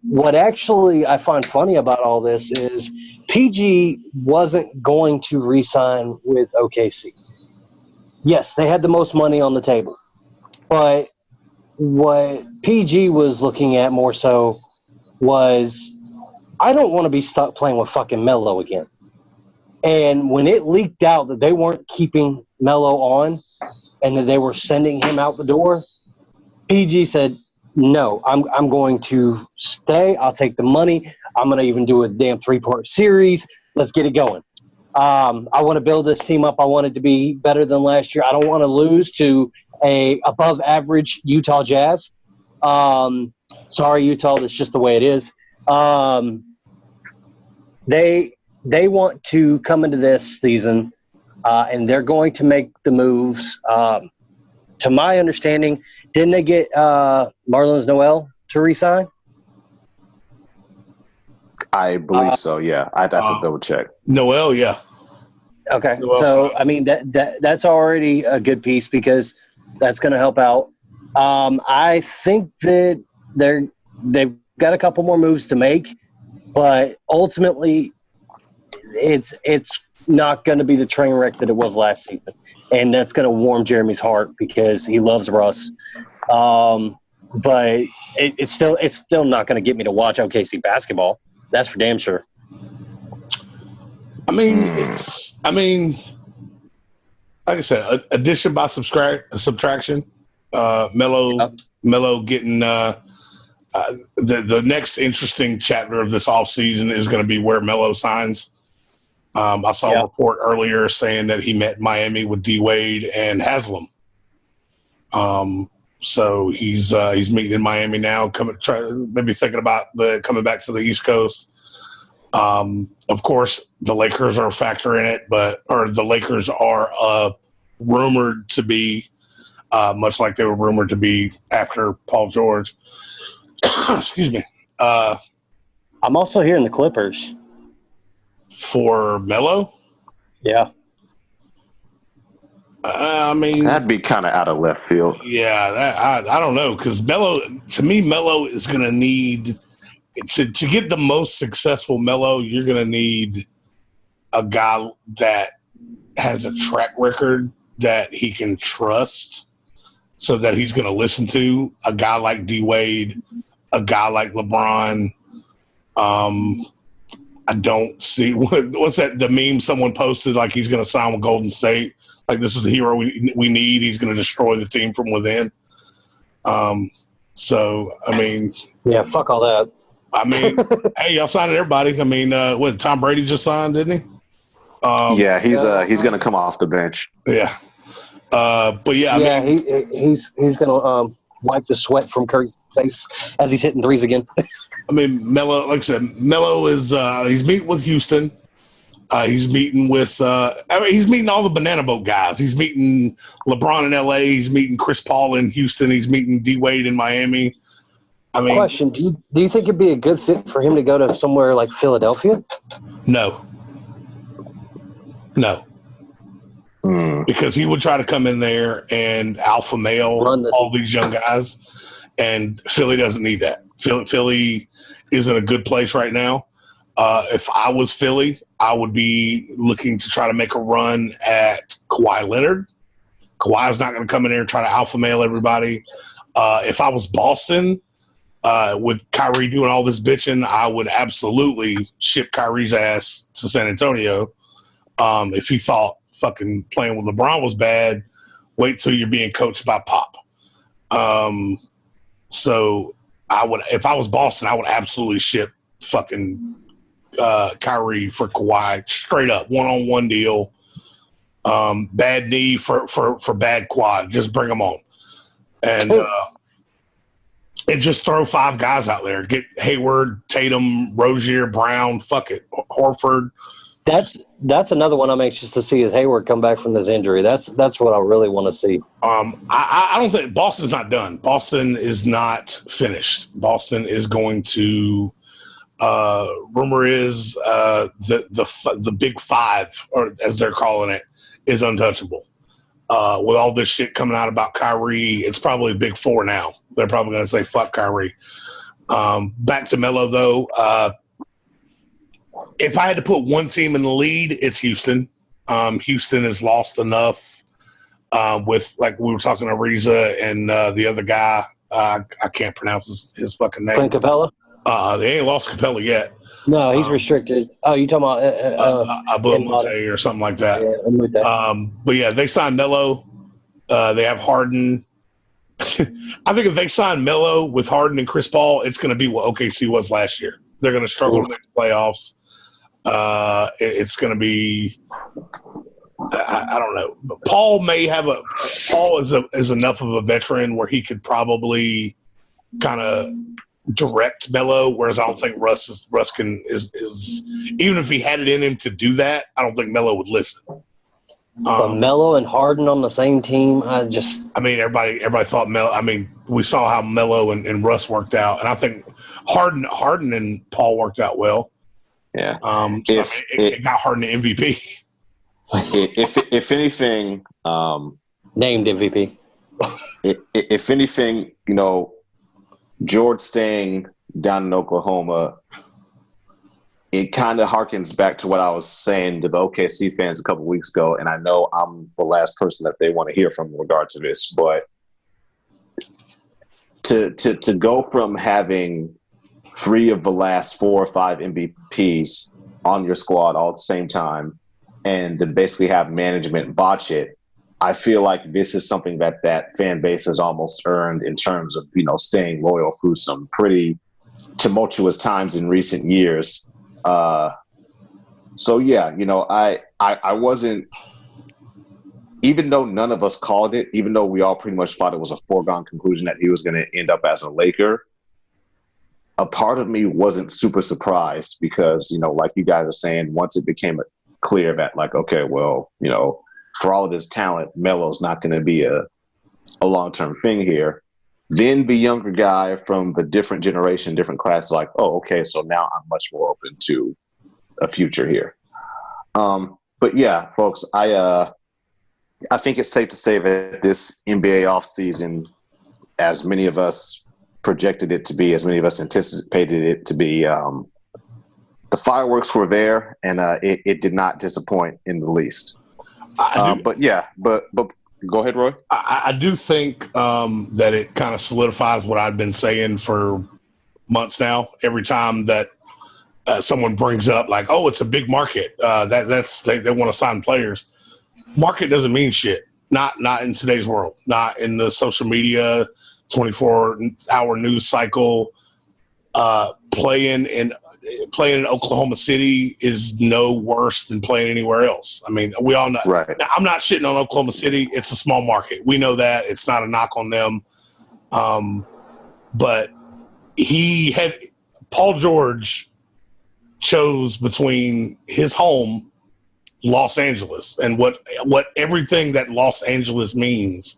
What actually I find funny about all this is PG wasn't going to re-sign with OKC. Yes, they had the most money on the table. But what PG was looking at more so was, I don't want to be stuck playing with fucking Melo again. And when it leaked out that they weren't keeping Melo on and that they were sending him out the door, PG said, no, I'm going to stay. I'll take the money. I'm going to even do a damn 3-part series. Let's get it going. I want to build this team up. I want it to be better than last year. I don't want to lose to a above average Utah Jazz. Sorry, Utah. That's just the way it is. They want to come into this season, and they're going to make the moves. To my understanding, didn't they get Marlins Noel to re-sign? I believe so, yeah. I'd have to double check. Noel, yeah. Okay. Noel's So, fine. I mean, that's already a good piece because that's going to help out. I think that they've got a couple more moves to make, but ultimately it's not going to be the train wreck that it was last season. And that's going to warm Jeremy's heart because he loves Russ. But it's still not going to get me to watch OKC basketball. That's for damn sure. I mean, like I said, addition by subtraction. Melo getting the next interesting chapter of this offseason is going to be where Melo signs. I saw a report earlier saying that he met Miami with D Wade and Haslam. So he's meeting in Miami now, maybe thinking about coming back to the East Coast. Of course, the Lakers are a factor in it, the Lakers are rumored to be, much like they were rumored to be after Paul George. Excuse me. I'm also hearing the Clippers. For Melo? Yeah. I mean, that'd be kind of out of left field. Yeah, I don't know, because Melo is going to need to get the most successful Melo. You're going to need a guy that has a track record that he can trust, so that he's going to listen to a guy like D Wade, a guy like LeBron. I don't see what's that the meme someone posted, like he's going to sign with Golden State. Like, this is the hero we need. He's going to destroy the team from within. So, I mean. Yeah, fuck all that. I mean, hey, y'all signed everybody. I mean, what, Tom Brady just signed, didn't he? Yeah, he's going to come off the bench. Yeah. But, yeah. I mean, he's going to wipe the sweat from Curry's face as he's hitting threes again. I mean, Melo, like I said, Melo is he's meeting with Houston. He's meeting with he's meeting all the banana boat guys. He's meeting LeBron in LA. He's meeting Chris Paul in Houston. He's meeting D Wade in Miami. I mean, question: Do you think it'd be a good fit for him to go to somewhere like Philadelphia? No. Because he would try to come in there and alpha male all these young guys, and Philly doesn't need that. Philly is in a good place right now. If I was Philly, I would be looking to try to make a run at Kawhi Leonard. Kawhi's not going to come in there and try to alpha male everybody. If I was Boston, with Kyrie doing all this bitching, I would absolutely ship Kyrie's ass to San Antonio. If he thought fucking playing with LeBron was bad, wait till you're being coached by Pop. So I would, if I was Boston, I would absolutely ship fucking Kyrie for Kawhi, straight up, one-on-one deal. Bad knee for bad quad. Just bring them on. And just throw 5 guys out there. Get Hayward, Tatum, Rozier, Brown, fuck it, Horford. That's another one I'm anxious to see is Hayward come back from this injury. That's what I really want to see. I don't think Boston's not done. Boston is not finished. Boston is going to. Rumor is the Big Five, or as they're calling it, is untouchable. With all this shit coming out about Kyrie, it's probably Big Four now. They're probably going to say fuck Kyrie. Back to Melo though. If I had to put one team in the lead, it's Houston. Houston has lost enough with, like we were talking to Ariza and the other guy. I can't pronounce his fucking name. Clint Capella? They ain't lost Capella yet. No, he's restricted. Oh, you talking about Abu Mute or something like that. Yeah, but yeah, they signed Melo. They have Harden. I think if they sign Melo with Harden and Chris Paul, it's going to be what OKC was last year. They're going to struggle to make the playoffs. It's going to be. I don't know. But Paul is enough of a veteran where he could probably kind of direct Melo, whereas I don't think Russ is even if he had it in him to do that, I don't think Melo would listen. But Melo and Harden on the same team, I mean, everybody thought Melo. I mean, we saw how Melo and Russ worked out, and I think Harden and Paul worked out well. Yeah. It got Harden the MVP. If anything, named MVP. If anything, George staying down in Oklahoma, it kind of harkens back to what I was saying to the OKC fans a couple weeks ago, and I know I'm the last person that they want to hear from in regard to this, but to go from having 3 of the last 4 or 5 MVPs on your squad all at the same time and to basically have management botch it, I feel like this is something that fan base has almost earned in terms of, staying loyal through some pretty tumultuous times in recent years. So yeah, I wasn't, even though none of us called it, even though we all pretty much thought it was a foregone conclusion that he was going to end up as a Laker, a part of me wasn't super surprised because, like you guys are saying, once it became clear that, like, okay, well, for all of his talent, Melo's not going to be a long-term thing here. Then the younger guy from the different generation, different class, like, oh, okay, so now I'm much more open to a future here. But yeah, folks, I think it's safe to say that this NBA offseason, as many of us projected it to be, as many of us anticipated it to be, the fireworks were there, and it did not disappoint in the least. But go ahead, Roy. I do think that it kind of solidifies what I've been saying for months now. Every time that someone brings up, like, oh, it's a big market, they want to sign players. Market doesn't mean shit. Not in today's world. Not in the social media, 24-hour news cycle. Playing in Oklahoma City is no worse than playing anywhere else. I mean, we all know. Right. Now, I'm not shitting on Oklahoma City. It's a small market. We know that. It's not a knock on them. But Paul George chose between his home, Los Angeles, and what everything that Los Angeles means.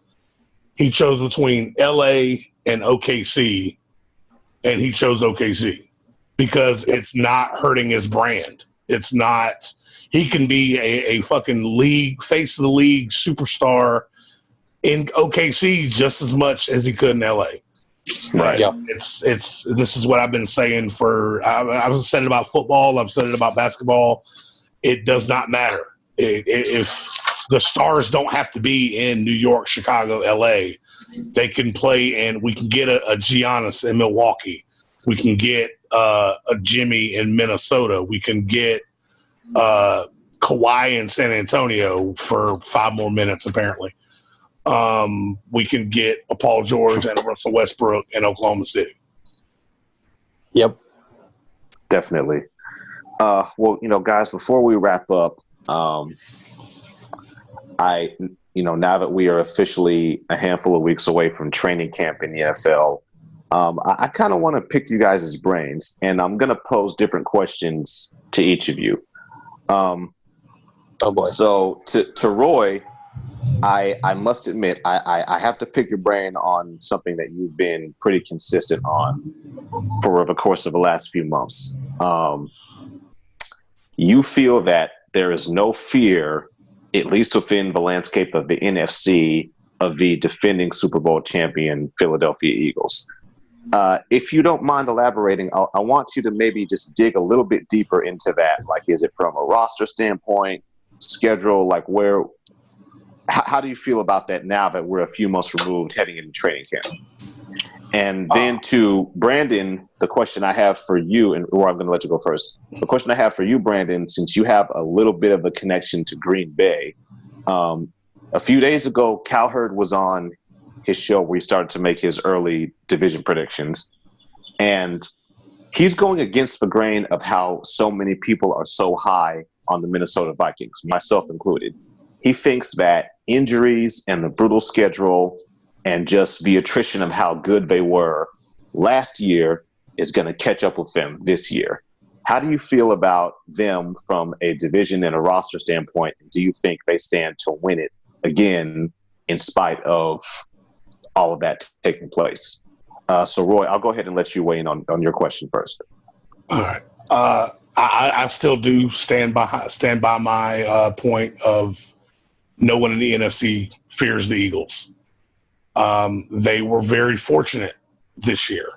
He chose between LA and OKC, and he chose OKC because it's not hurting his brand. It's not. He can be a fucking face of the league superstar in OKC just as much as he could in LA. Right. Yep. This is what I've been saying I've said it about football. I've said it about basketball. It does not matter if the stars don't have to be in New York, Chicago, LA. They can play, and we can get a Giannis in Milwaukee. We can get a Jimmy in Minnesota. We can get Kawhi in San Antonio for 5 more minutes, apparently. We can get a Paul George and a Russell Westbrook in Oklahoma City. Yep. Definitely. Well, guys, before we wrap up, now that we are officially a handful of weeks away from training camp in the NFL, I kind of want to pick you guys' brains, and I'm going to pose different questions to each of you. Oh boy. So to Roy, I must admit, I have to pick your brain on something that you've been pretty consistent on for the course of the last few months. You feel that there is no fear, at least within the landscape of the NFC, of the defending Super Bowl champion Philadelphia Eagles. If you don't mind elaborating, I want you to maybe just dig a little bit deeper into that. Like, is it from a roster standpoint, schedule, like how do you feel about that now that we're a few months removed heading into training camp? And then to Brandon, the question I have for you, or I'm going to let you go first. The question I have for you, Brandon, since you have a little bit of a connection to Green Bay, a few days ago, Cowherd was on his show where he started to make his early division predictions. And he's going against the grain of how so many people are so high on the Minnesota Vikings, myself included. He thinks that injuries and the brutal schedule and just the attrition of how good they were last year is going to catch up with them this year. How do you feel about them from a division and a roster standpoint? Do you think they stand to win it again in spite of all of that taking place? So, Roy, I'll go ahead and let you weigh in on your question first. All right. I still do stand by my point of no one in the NFC fears the Eagles. They were very fortunate this year.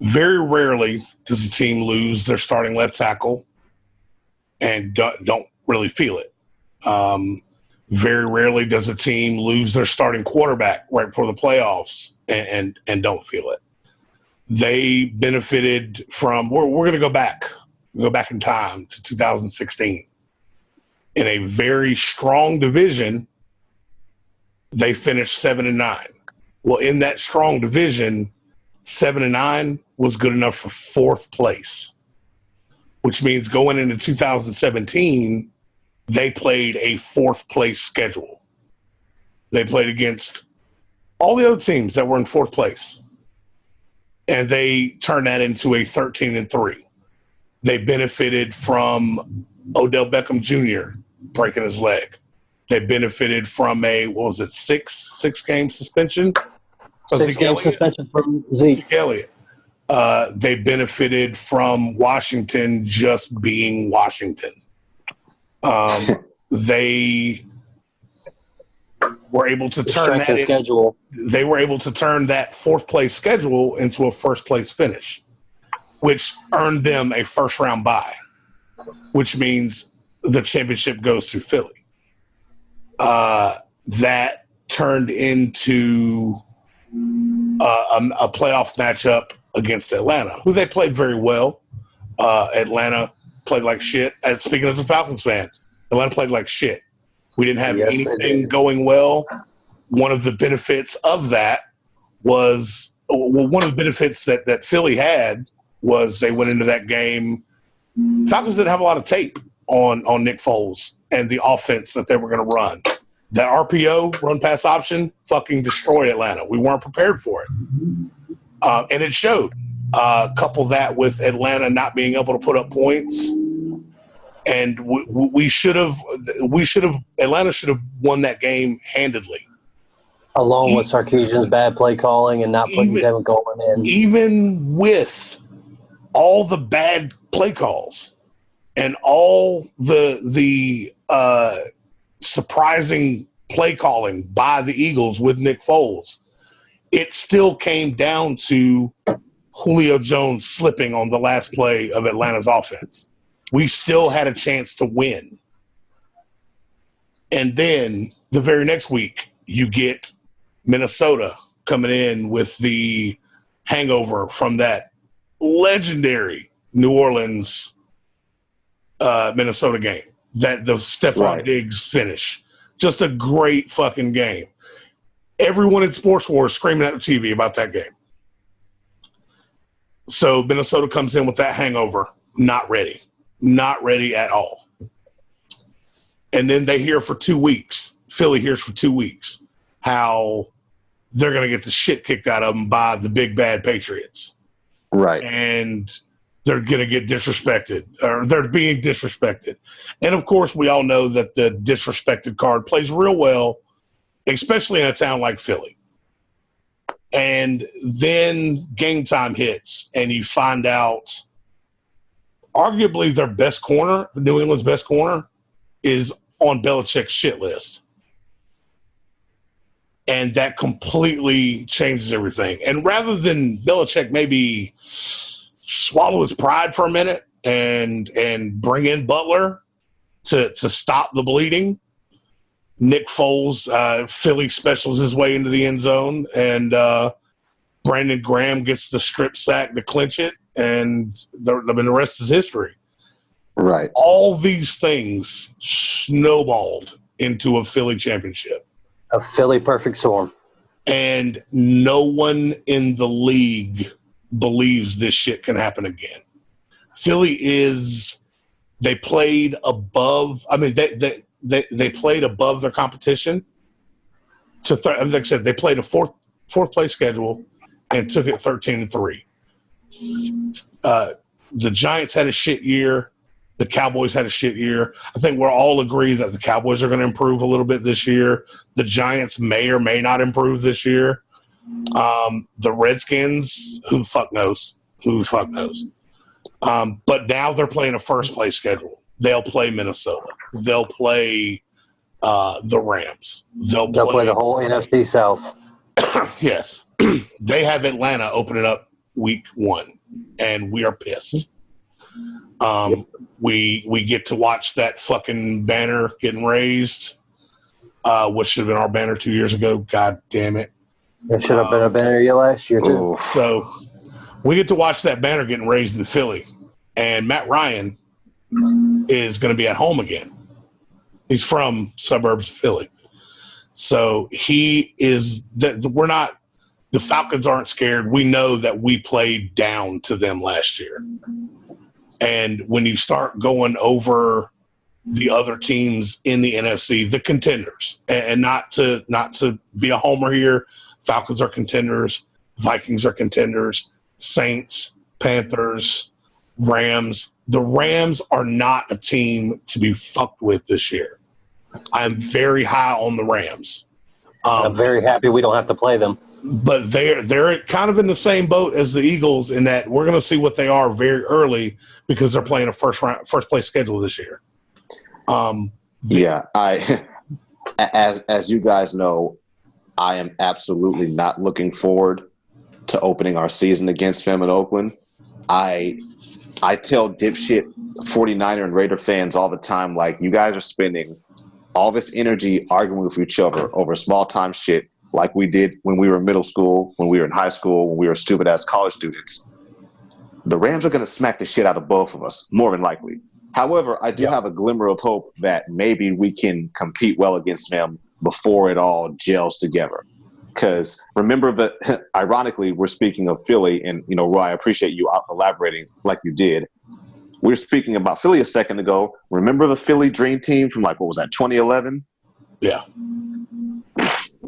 Very rarely does a team lose their starting left tackle and don't really feel it. Very rarely does a team lose their starting quarterback right before the playoffs and don't feel it. They benefited from, we're going to go back in time to 2016. In a very strong division, they finished 7-9. Well, in that strong division, 7-9 was good enough for fourth place. which means going into 2017, they played a fourth place schedule. They played against all the other teams that were in fourth place, and they turned that into a 13-3. They benefited from Odell Beckham Jr. breaking his leg. They benefited from a, what was it, six game suspension? 6-game suspension from Zeke Elliott. They benefited from Washington just being Washington. They were able to turn that schedule. They were able to turn that fourth place schedule into a first place finish, which earned them a first round bye, which means the championship goes through Philly. That turned into a playoff matchup against Atlanta, who they played very well. Atlanta played like shit. And speaking as a Falcons fan, Atlanta played like shit. We didn't have anything going well. One of the benefits of that was one of the benefits that Philly had was they went into that game. Falcons didn't have a lot of tape on Nick Foles and the offense that they were going to run. That RPO, run pass option, fucking destroy Atlanta. We weren't prepared for it. And it showed. Couple that with Atlanta not being able to put up points. And Atlanta should have won that game handedly. Along with Sarkisian's bad play calling and not putting Kevin Coleman in. Even with all the bad play calls and all the surprising play calling by the Eagles with Nick Foles, it still came down to Julio Jones slipping on the last play of Atlanta's offense. We still had a chance to win. And then the very next week, you get Minnesota coming in with the hangover from that legendary New Orleans Minnesota game, that the Stephon Diggs finish. Just a great fucking game. Everyone in Sports War is screaming at the TV about that game. So Minnesota comes in with that hangover, not ready at all. And then they hear for 2 weeks, Philly hears for 2 weeks, how they're going to get the shit kicked out of them by the big bad Patriots. Right. And they're going to get disrespected, or they're being disrespected. And, of course, we all know that the disrespected card plays real well, especially in a town like Philly. And then game time hits, and you find out arguably their best corner, New England's best corner, is on Belichick's shit list. And that completely changes everything. And rather than Belichick maybe swallow his pride for a minute and bring in Butler to stop the bleeding, Nick Foles, Philly specials his way into the end zone, and Brandon Graham gets the strip sack to clinch it, and the rest is history. Right. All these things snowballed into a Philly championship. A Philly perfect storm. And no one in the league believes this shit can happen again. Philly they played above. I mean, they played above their competition. Like I said, they played a fourth place schedule and took it 13-3. The Giants had a shit year. The Cowboys had a shit year. I think we'll all agree that the Cowboys are going to improve a little bit this year. The Giants may or may not improve this year. The Redskins, who the fuck knows? But now they're playing a first-place schedule. They'll play Minnesota. They'll play the Rams. They'll play the whole NFC South. Yes. They have Atlanta opening up week 1, and we are pissed. We get to watch that fucking banner getting raised, which should have been our banner 2 years ago. God damn it. It should have been a banner year last year, too. So we get to watch that banner getting raised in Philly, and Matt Ryan is going to be at home again. He's from suburbs of Philly. So he is – the Falcons aren't scared. We know that we played down to them last year. And when you start going over the other teams in the NFC, the contenders, and not to be a homer here, Falcons are contenders, Vikings are contenders, Saints, Panthers, Rams. The Rams are not a team to be fucked with this year. I'm very high on the Rams. I'm very happy we don't have to play them. But they're kind of in the same boat as the Eagles in that we're going to see what they are very early because they're playing a first place schedule this year. As you guys know, I am absolutely not looking forward to opening our season against them in Oakland. I tell dipshit 49er and Raider fans all the time, like, you guys are spending all this energy arguing with each other over small-time shit like we did when we were in middle school, when we were in high school, when we were stupid-ass college students. The Rams are going to smack the shit out of both of us, more than likely. However, I do have a glimmer of hope that maybe we can compete well against them before it all gels together. Because remember that, ironically, we're speaking of Philly, and, you know, Roy, I appreciate you elaborating like you did. We were speaking about Philly a second ago. Remember the Philly Dream Team from, like, what was that, 2011? Yeah.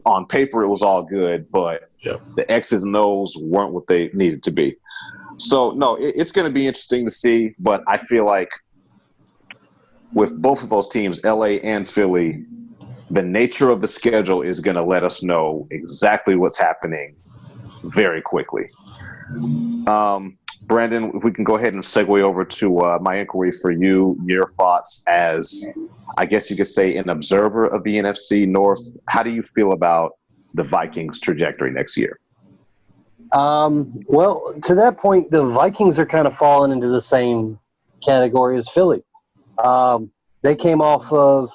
On paper, it was all good, but the X's and O's weren't what they needed to be. So, no, it's going to be interesting to see, but I feel like with both of those teams, LA and Philly, the nature of the schedule is going to let us know exactly what's happening very quickly. Brandon, if we can go ahead and segue over to my inquiry for you, your thoughts as, I guess you could say, an observer of the NFC North. How do you feel about the Vikings' trajectory next year? Well, to that point, the Vikings are kind of falling into the same category as Philly. They came off of,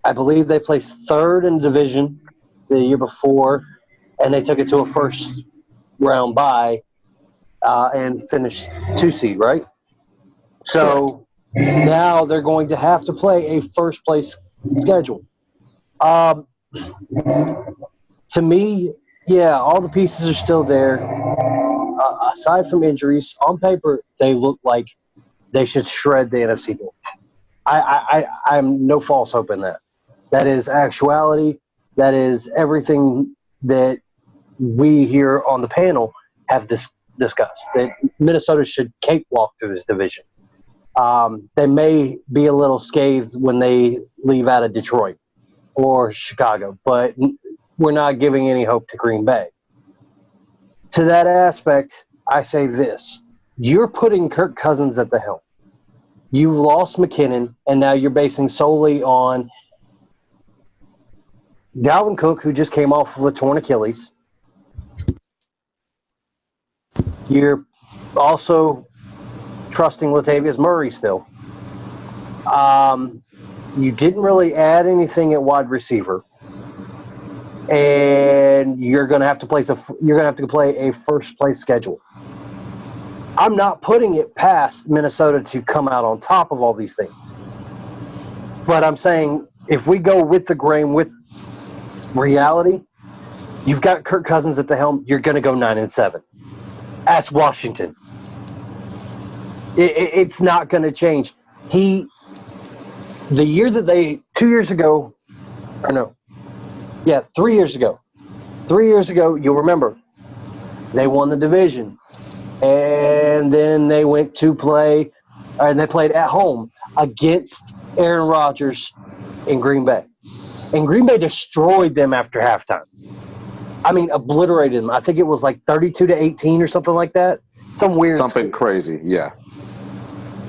I believe they placed third in the division the year before, and they took it to a first-round bye and finished 2 seed, right? So now they're going to have to play a first-place schedule. To me, yeah, all the pieces are still there. Aside from injuries, on paper, they look like they should shred the NFC North. I'm no false hope in that. That is actuality. That is everything that we here on the panel have discussed, that Minnesota should cakewalk through this division. They may be a little scathed when they leave out of Detroit or Chicago, but we're not giving any hope to Green Bay. To that aspect, I say this. You're putting Kirk Cousins at the helm. You lost McKinnon, and now you're basing solely on Dalvin Cook, who just came off of a torn Achilles. You're also trusting Latavius Murray still. You didn't really add anything at wide receiver, and you're going to have to play a first place schedule. I'm not putting it past Minnesota to come out on top of all these things, but I'm saying if we go with the grain, with reality, you've got Kirk Cousins at the helm. You're going to go 9-7. Ask Washington. It's not going to change. 2 years ago, 3 years ago. 3 years ago, you'll remember, they won the division. And then they went to play, and they played at home against Aaron Rodgers in Green Bay. And Green Bay destroyed them after halftime. I mean, obliterated them. I think it was like 32-18 or something like that. Something score. Crazy, yeah.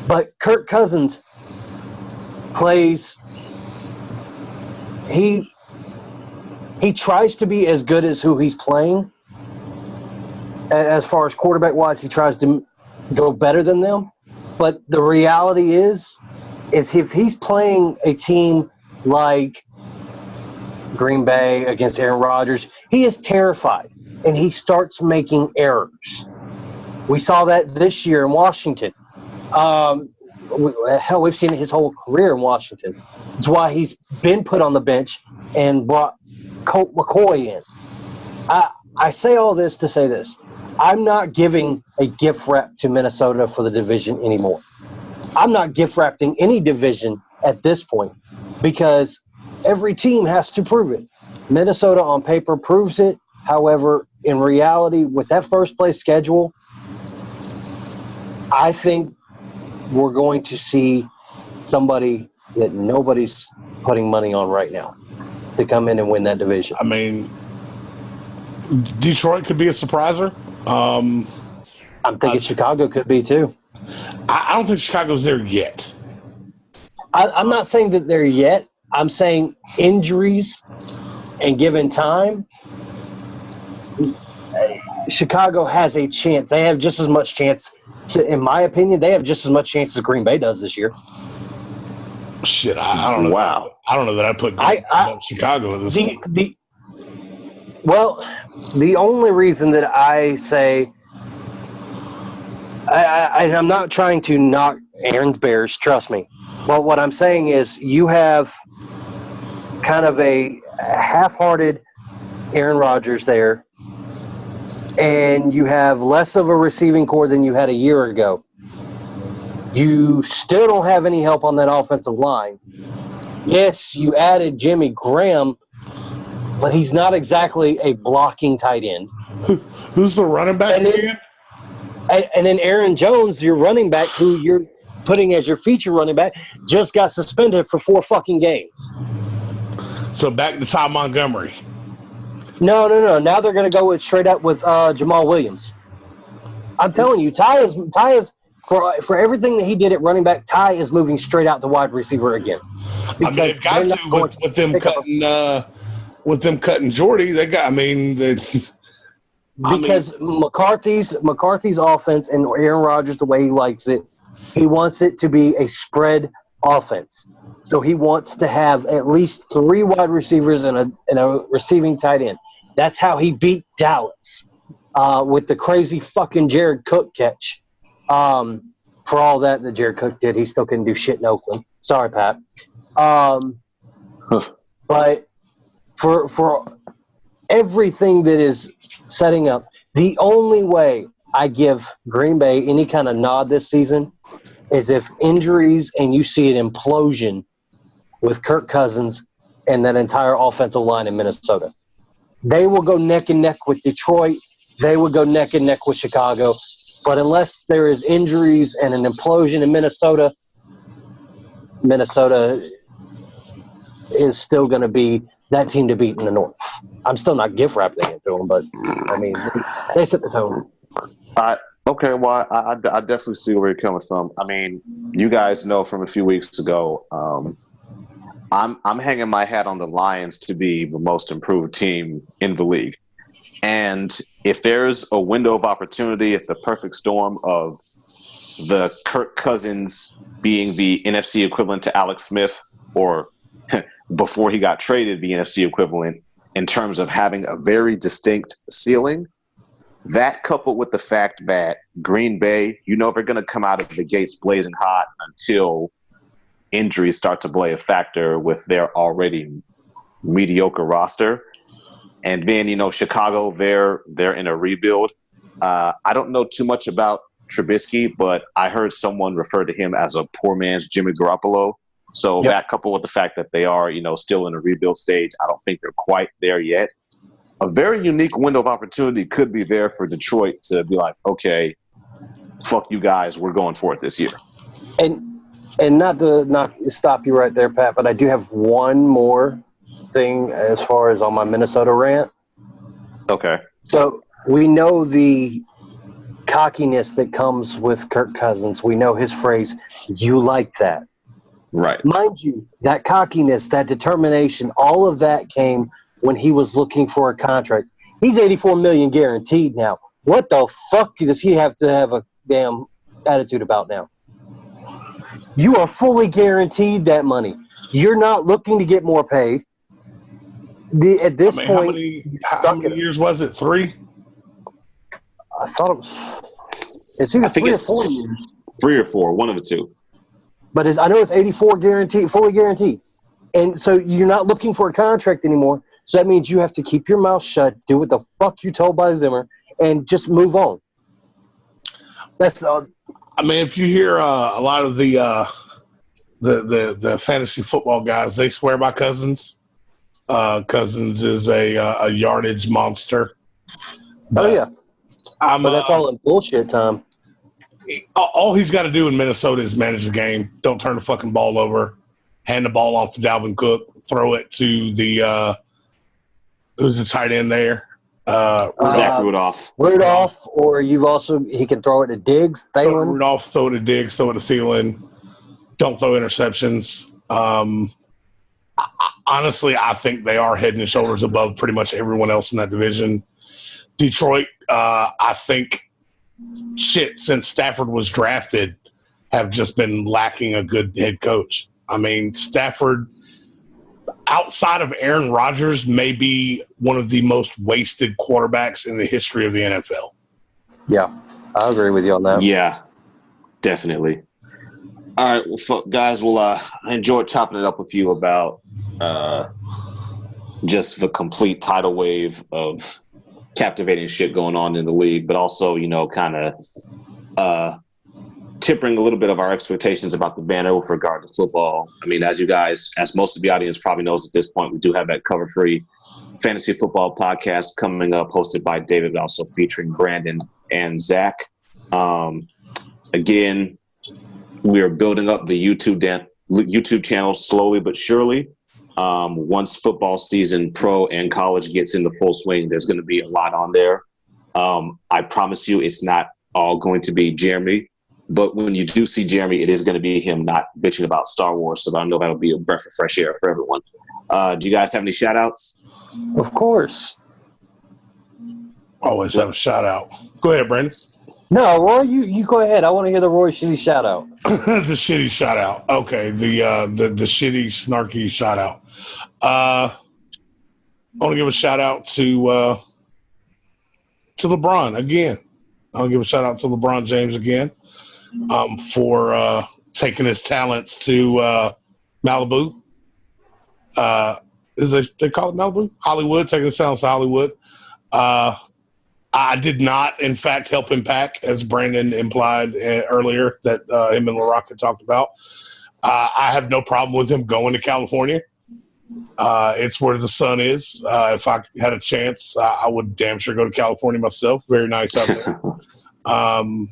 But Kirk Cousins plays. He tries to be as good as who he's playing. As far as quarterback-wise, he tries to go better than them. But the reality is if he's playing a team like Green Bay against Aaron Rodgers, he is terrified, and he starts making errors. We saw that this year in Washington. We've seen it his whole career in Washington. It's why he's been put on the bench and brought Colt McCoy in. I say all this to say this. I'm not giving a gift wrap to Minnesota for the division anymore. I'm not gift wrapping any division at this point because every team has to prove it. Minnesota on paper proves it. However, in reality, with that first place schedule, I think we're going to see somebody that nobody's putting money on right now to come in and win that division. I mean, Detroit could be a surpriser. I'm thinking Chicago could be too. I don't think Chicago's there yet. I'm not saying that they're yet. I'm saying injuries and given time, Chicago has a chance. They have just as much chance in my opinion, they have just as much chance as Green Bay does this year. Shit, I don't know. Wow. I don't know that I put Chicago in this one. Well, the only reason that I say I'm not trying to knock Aaron's Bears, trust me. But what I'm saying is you have kind of a half-hearted Aaron Rodgers there, and you have less of a receiving core than you had a year ago. You still don't have any help on that offensive line. Yes, you added Jimmy Graham, but he's not exactly a blocking tight end. Who's the running back again? And then Aaron Jones, your running back, who you're putting as your feature running back, just got suspended for 4 fucking games. So back to Ty Montgomery. No. Now they're going to go straight up with Jamal Williams. I'm telling you, Ty is for everything that he did at running back. Ty is moving straight out to wide receiver again. I mean, they've got to with them cutting Jordy. They got. I mean, because McCarthy's offense and Aaron Rodgers, the way he likes it, he wants it to be a spread offense. So he wants to have at least 3 wide receivers and a receiving tight end. That's how he beat Dallas with the crazy fucking Jared Cook catch. For all that Jared Cook did, he still couldn't do shit in Oakland. Sorry, Pat. But for everything that is setting up, the only way I give Green Bay any kind of nod this season is if injuries and you see an implosion with Kirk Cousins and that entire offensive line in Minnesota. They will go neck and neck with Detroit. They will go neck and neck with Chicago. But unless there is injuries and an implosion in Minnesota is still going to be that team to beat in the North. I'm still not gift wrapping it to them, but, I mean, they set the tone. Okay, well, I definitely see where you're coming from. I mean, you guys know from a few weeks ago, I'm hanging my hat on the Lions to be the most improved team in the league. And if there's a window of opportunity, if the perfect storm of the Kirk Cousins being the NFC equivalent to Alex Smith, or before he got traded, the NFC equivalent in terms of having a very distinct ceiling, that coupled with the fact that Green Bay, they're going to come out of the gates blazing hot until injuries start to play a factor with their already mediocre roster. And then, Chicago, they're in a rebuild. I don't know too much about Trubisky, but I heard someone refer to him as a poor man's Jimmy Garoppolo. So that coupled with the fact that they are, still in a rebuild stage, I don't think they're quite there yet. A very unique window of opportunity could be there for Detroit to be like, okay, fuck you guys, we're going for it this year. And not to stop you right there, Pat, but I do have one more thing as far as on my Minnesota rant. Okay. So we know the cockiness that comes with Kirk Cousins. We know his phrase, "You like that." Right. Mind you, that cockiness, that determination, all of that came when he was looking for a contract. He's $84 million guaranteed now. What the fuck does he have to have a damn attitude about now? You are fully guaranteed that money. You're not looking to get more paid. At this point, how many years was it? 3? I thought it was. It's either 3 or 4 years. 3 or 4, one of the two. But I know it's 84 guaranteed, fully guaranteed. And so you're not looking for a contract anymore. So that means you have to keep your mouth shut, do what the fuck you're told by Zimmer, and just move on. I mean, if you hear a lot of the fantasy football guys, they swear by Cousins. Cousins is a yardage monster. Oh yeah, But that's all in bullshit time. All he's got to do in Minnesota is manage the game. Don't turn the fucking ball over. Hand the ball off to Dalvin Cook. Throw it to the who's the tight end there? Zach Rudolph. Or he can throw it to Diggs, Thielen. Rudolph, throw it to Diggs, throw it to Thielen. Don't throw interceptions. Honestly, I think they are head and shoulders above pretty much everyone else in that division. Detroit, I think, since Stafford was drafted, have just been lacking a good head coach. I mean, Stafford, outside of Aaron Rodgers, may be one of the most wasted quarterbacks in the history of the NFL. Yeah, I agree with you on that. Yeah, definitely. All right, well, guys, I enjoyed chopping it up with you about just the complete tidal wave of captivating shit going on in the league, but also, kind of tempering a little bit of our expectations about the banner with regard to football. I mean, as most of the audience probably knows at this point, we do have that cover-free fantasy football podcast coming up, hosted by David, but also featuring Brandon and Zach. Again, we are building up the YouTube channel slowly but surely. Once football season, pro and college, gets into full swing, there's going to be a lot on there. I promise you it's not all going to be Jeremy, but when you do see Jeremy, it is going to be him not bitching about Star Wars, so I know that'll be a breath of fresh air for everyone. Do you guys have any shout-outs? Of course. Always have a shout-out. Go ahead, Brandon. No, Roy, you go ahead. I want to hear the Roy Shitty shout-out. The shitty shout-out. Okay, the shitty, snarky shout-out. I want to give a shout-out to LeBron again. I want to give a shout-out to LeBron James again for taking his talents to Malibu. They call it Malibu? Hollywood, taking his talents to Hollywood. I did not, in fact, help him pack, as Brandon implied earlier that him and LaRocca talked about. I have no problem with him going to California. It's where the sun is. If I had a chance, I would damn sure go to California myself. Very nice out there.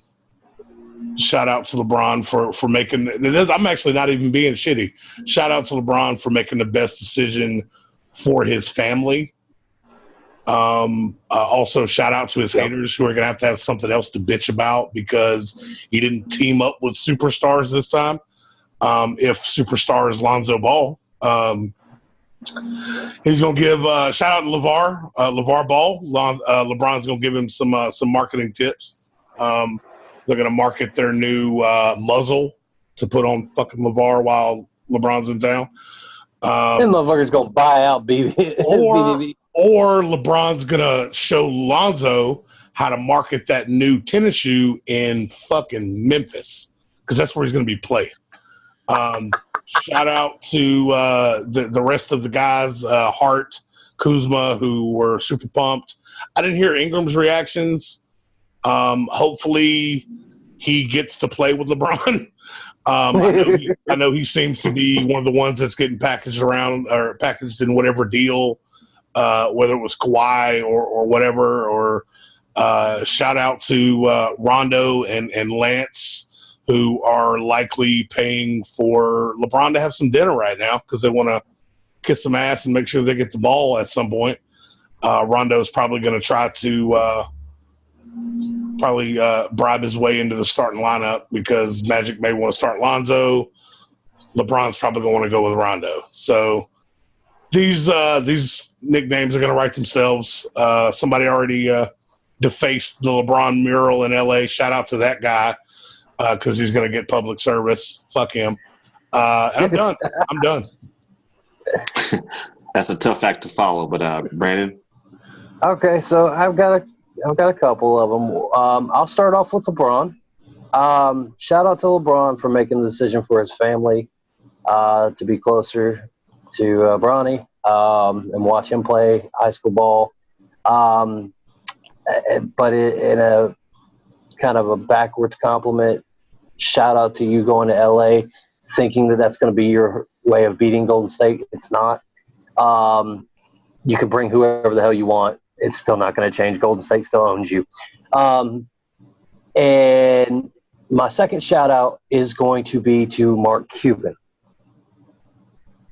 Shout out to LeBron for making – I'm actually not even being shitty. Shout out to LeBron for making the best decision for his family. Also, shout out to his haters who are going to have something else to bitch about because he didn't team up with superstars this time. If superstar is Lonzo Ball, he's going to give shout out to LeVar Ball. LeBron's going to give him some marketing tips. They're going to market their new muzzle to put on fucking LeVar while LeBron's in town. Them motherfuckers going to buy out BBB. Or LeBron's going to show Lonzo how to market that new tennis shoe in fucking Memphis because that's where he's going to be playing. Shout out to the rest of the guys, Hart, Kuzma, who were super pumped. I didn't hear Ingram's reactions. Hopefully he gets to play with LeBron. I know he seems to be one of the ones that's getting packaged in whatever deal, whether it was Kawhi or whatever, or shout out to Rondo and Lance, who are likely paying for LeBron to have some dinner right now because they want to kiss some ass and make sure they get the ball at some point. Rondo's probably going to try to bribe his way into the starting lineup because Magic may want to start Lonzo. LeBron's probably going to want to go with Rondo. So these nicknames are going to write themselves. Somebody already defaced the LeBron mural in LA. Shout out to that guy because he's going to get public service. Fuck him. And I'm done. I'm done. That's a tough act to follow, but Brandon? Okay, so I've got a couple of them. I'll start off with LeBron. Shout out to LeBron for making the decision for his family to be closer to Bronny and watch him play high school ball. But in a kind of a backwards compliment, shout out to you going to LA thinking that that's going to be your way of beating Golden State. It's not. You can bring whoever the hell you want. It's still not going to change. Golden State still owns you. And my second shout out is going to be to Mark Cuban.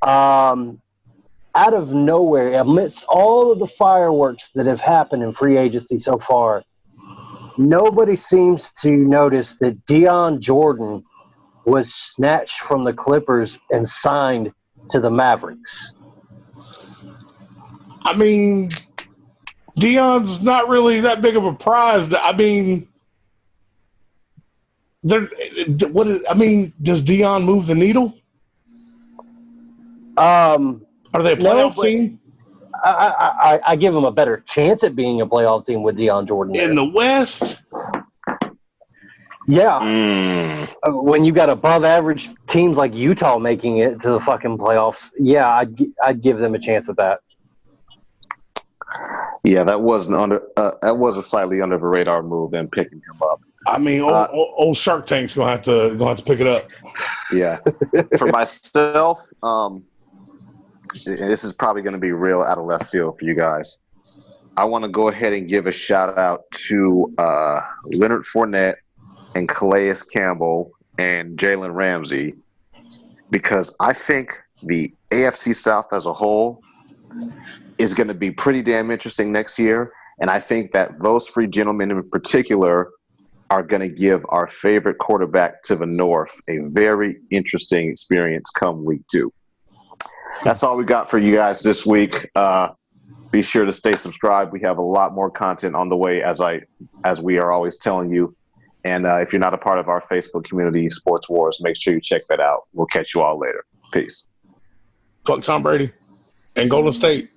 Out of nowhere, amidst all of the fireworks that have happened in free agency so far, nobody seems to notice that Deion Jordan was snatched from the Clippers and signed to the Mavericks. I mean, Deion's not really that big of a prize. I mean, does Deion move the needle? Are they a playoff team? I give them a better chance at being a playoff team with Deion Jordan in the West. Yeah, when you got above average teams like Utah making it to the fucking playoffs, yeah, I'd give them a chance at that. Yeah, that was a slightly under the radar move and picking him up. I mean, old Shark Tank's gonna have to pick it up. Yeah, for myself, this is probably going to be real out of left field for you guys. I want to go ahead and give a shout out to Leonard Fournette and Calais Campbell and Jalen Ramsey, because I think the AFC South as a whole is going to be pretty damn interesting next year. And I think that those three gentlemen in particular are going to give our favorite quarterback to the North a very interesting experience come week 2. That's all we got for you guys this week. Be sure to stay subscribed. We have a lot more content on the way, as we are always telling you. And if you're not a part of our Facebook community, Sports Wars, make sure you check that out. We'll catch you all later. Peace. Fuck Tom Brady and Golden State.